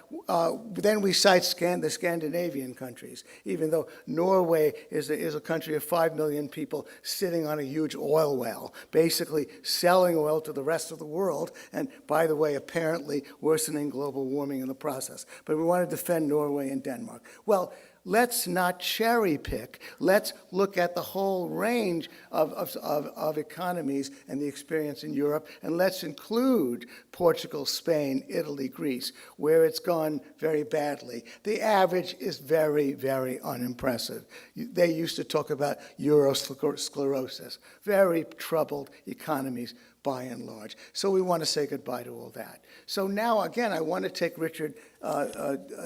then we cite the Scandinavian countries, even though Norway is a country of 5 million people sitting on a huge oil well, basically selling oil to the rest of the world, and by the way, apparently worsening global warming in the process. But we want to defend Norway and Denmark. Well, let's not cherry pick. Let's look at the whole range of economies and the experience in Europe, and let's include Portugal, Spain, Italy, Greece, where it's gone very badly. The average is very, very unimpressive. They used to talk about Eurosclerosis. Very troubled economies. by and large. So we want to say goodbye to all that. So now, again, I want to take Richard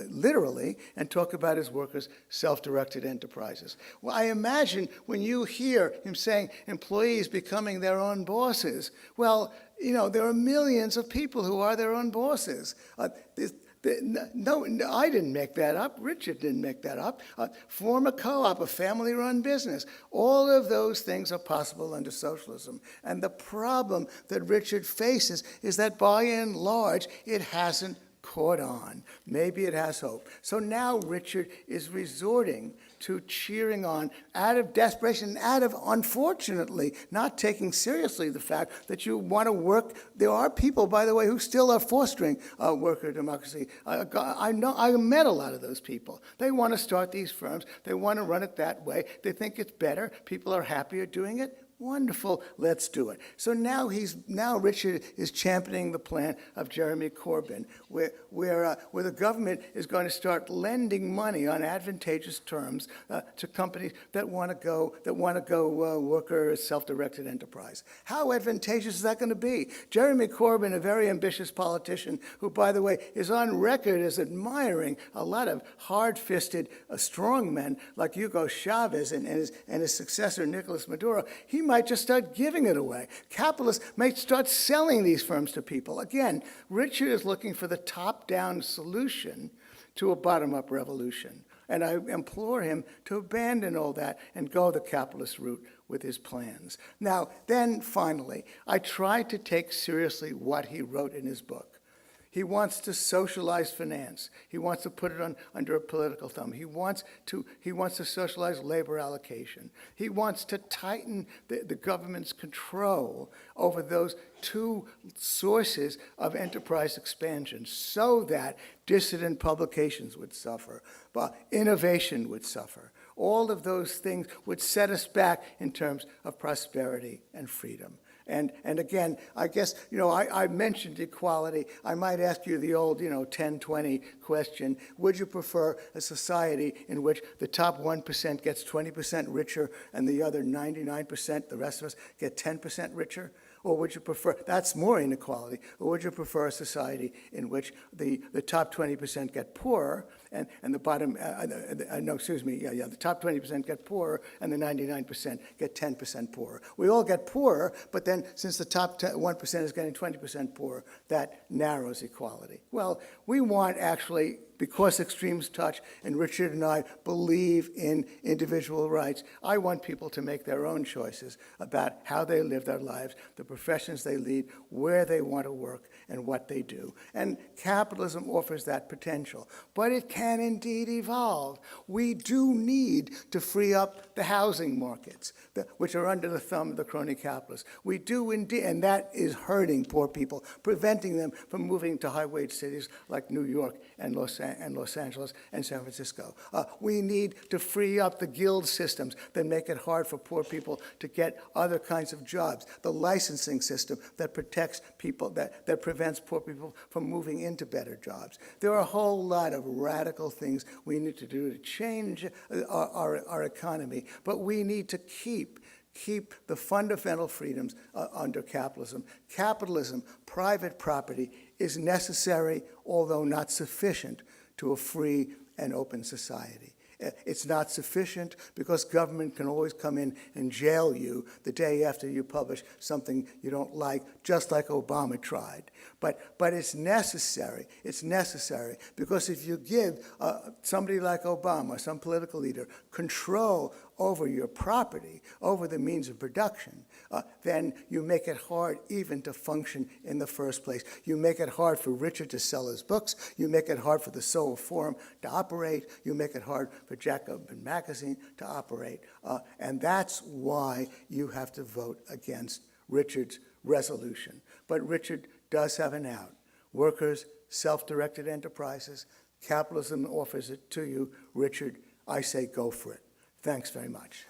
literally and talk about his work as self-directed enterprises. Well, I imagine when you hear him saying employees becoming their own bosses, well, you know, there are millions of people who are their own bosses. No, I didn't make that up. Richard didn't make that up. Form a co-op, a family-run business. All of those things are possible under socialism. And the problem that Richard faces is that by and large, it hasn't caught on. Maybe it has hope. So now Richard is resorting to cheering on out of desperation, out of, unfortunately, not taking seriously the fact that you want to work. There are people, by the way, who still are fostering worker democracy. I met a lot of those people. They want to start these firms. They want to run it that way. They think it's better. People are happier doing it. Wonderful, let's do it. So now Richard is championing the plan of Jeremy Corbyn, where the government is going to start lending money on advantageous terms to companies that want to go worker self-directed enterprise. How advantageous is that going to be? Jeremy Corbyn, a very ambitious politician, who, by the way, is on record as admiring a lot of hard-fisted strongmen like Hugo Chavez and his successor Nicolas Maduro. He might just start giving it away. Capitalists might start selling these firms to people. Again, Richard is looking for the top-down solution to a bottom-up revolution. And I implore him to abandon all that and go the capitalist route with his plans. Now, then, finally, I tried to take seriously what he wrote in his book. He wants to socialize finance. He wants to put it under a political thumb. He wants to socialize labor allocation. He wants to tighten the government's control over those two sources of enterprise expansion so that dissident publications would suffer, but innovation would suffer. All of those things would set us back in terms of prosperity and freedom. And again, I guess, I mentioned equality. I might ask you the old, 10-20 question. Would you prefer a society in which the top 1% gets 20% richer and the other 99%, the rest of us, get 10% richer? Or would you prefer, that's more inequality, or would you prefer a society in which the top 20% get poorer and the bottom, the top 20% get poorer and the 99% get 10% poorer? We all get poorer, but then since the top 1% is getting 20% poorer, that narrows equality. Well, we want actually, because extremes touch, and Richard and I believe in individual rights, I want people to make their own choices about how they live their lives, the professions they lead, where they want to work, and what they do. And capitalism offers that potential, but it can indeed evolve. We do need to free up the housing markets, which are under the thumb of the crony capitalists. We do indeed, and that is hurting poor people, preventing them from moving to high-wage cities like New York and Los Angeles and San Francisco. We need to free up the guild systems that make it hard for poor people to get other kinds of jobs, the licensing system that protects people, that prevents poor people from moving into better jobs. There are a whole lot of radical things we need to do to change our economy, but we need to keep the fundamental freedoms under capitalism. Capitalism, private property, is necessary, although not sufficient, to a free and open society. It's not sufficient because government can always come in and jail you the day after you publish something you don't like, just like Obama tried. But it's necessary. It's necessary because if you give somebody like Obama, some political leader, control over your property, over the means of production, then you make it hard even to function in the first place. You make it hard for Richard to sell his books. You make it hard for the Soul Forum to operate. You make it hard for Jacobin Magazine to operate. And that's why you have to vote against Richard's resolution. But Richard does have an out. Workers, self-directed enterprises, capitalism offers it to you. Richard, I say go for it. Thanks very much.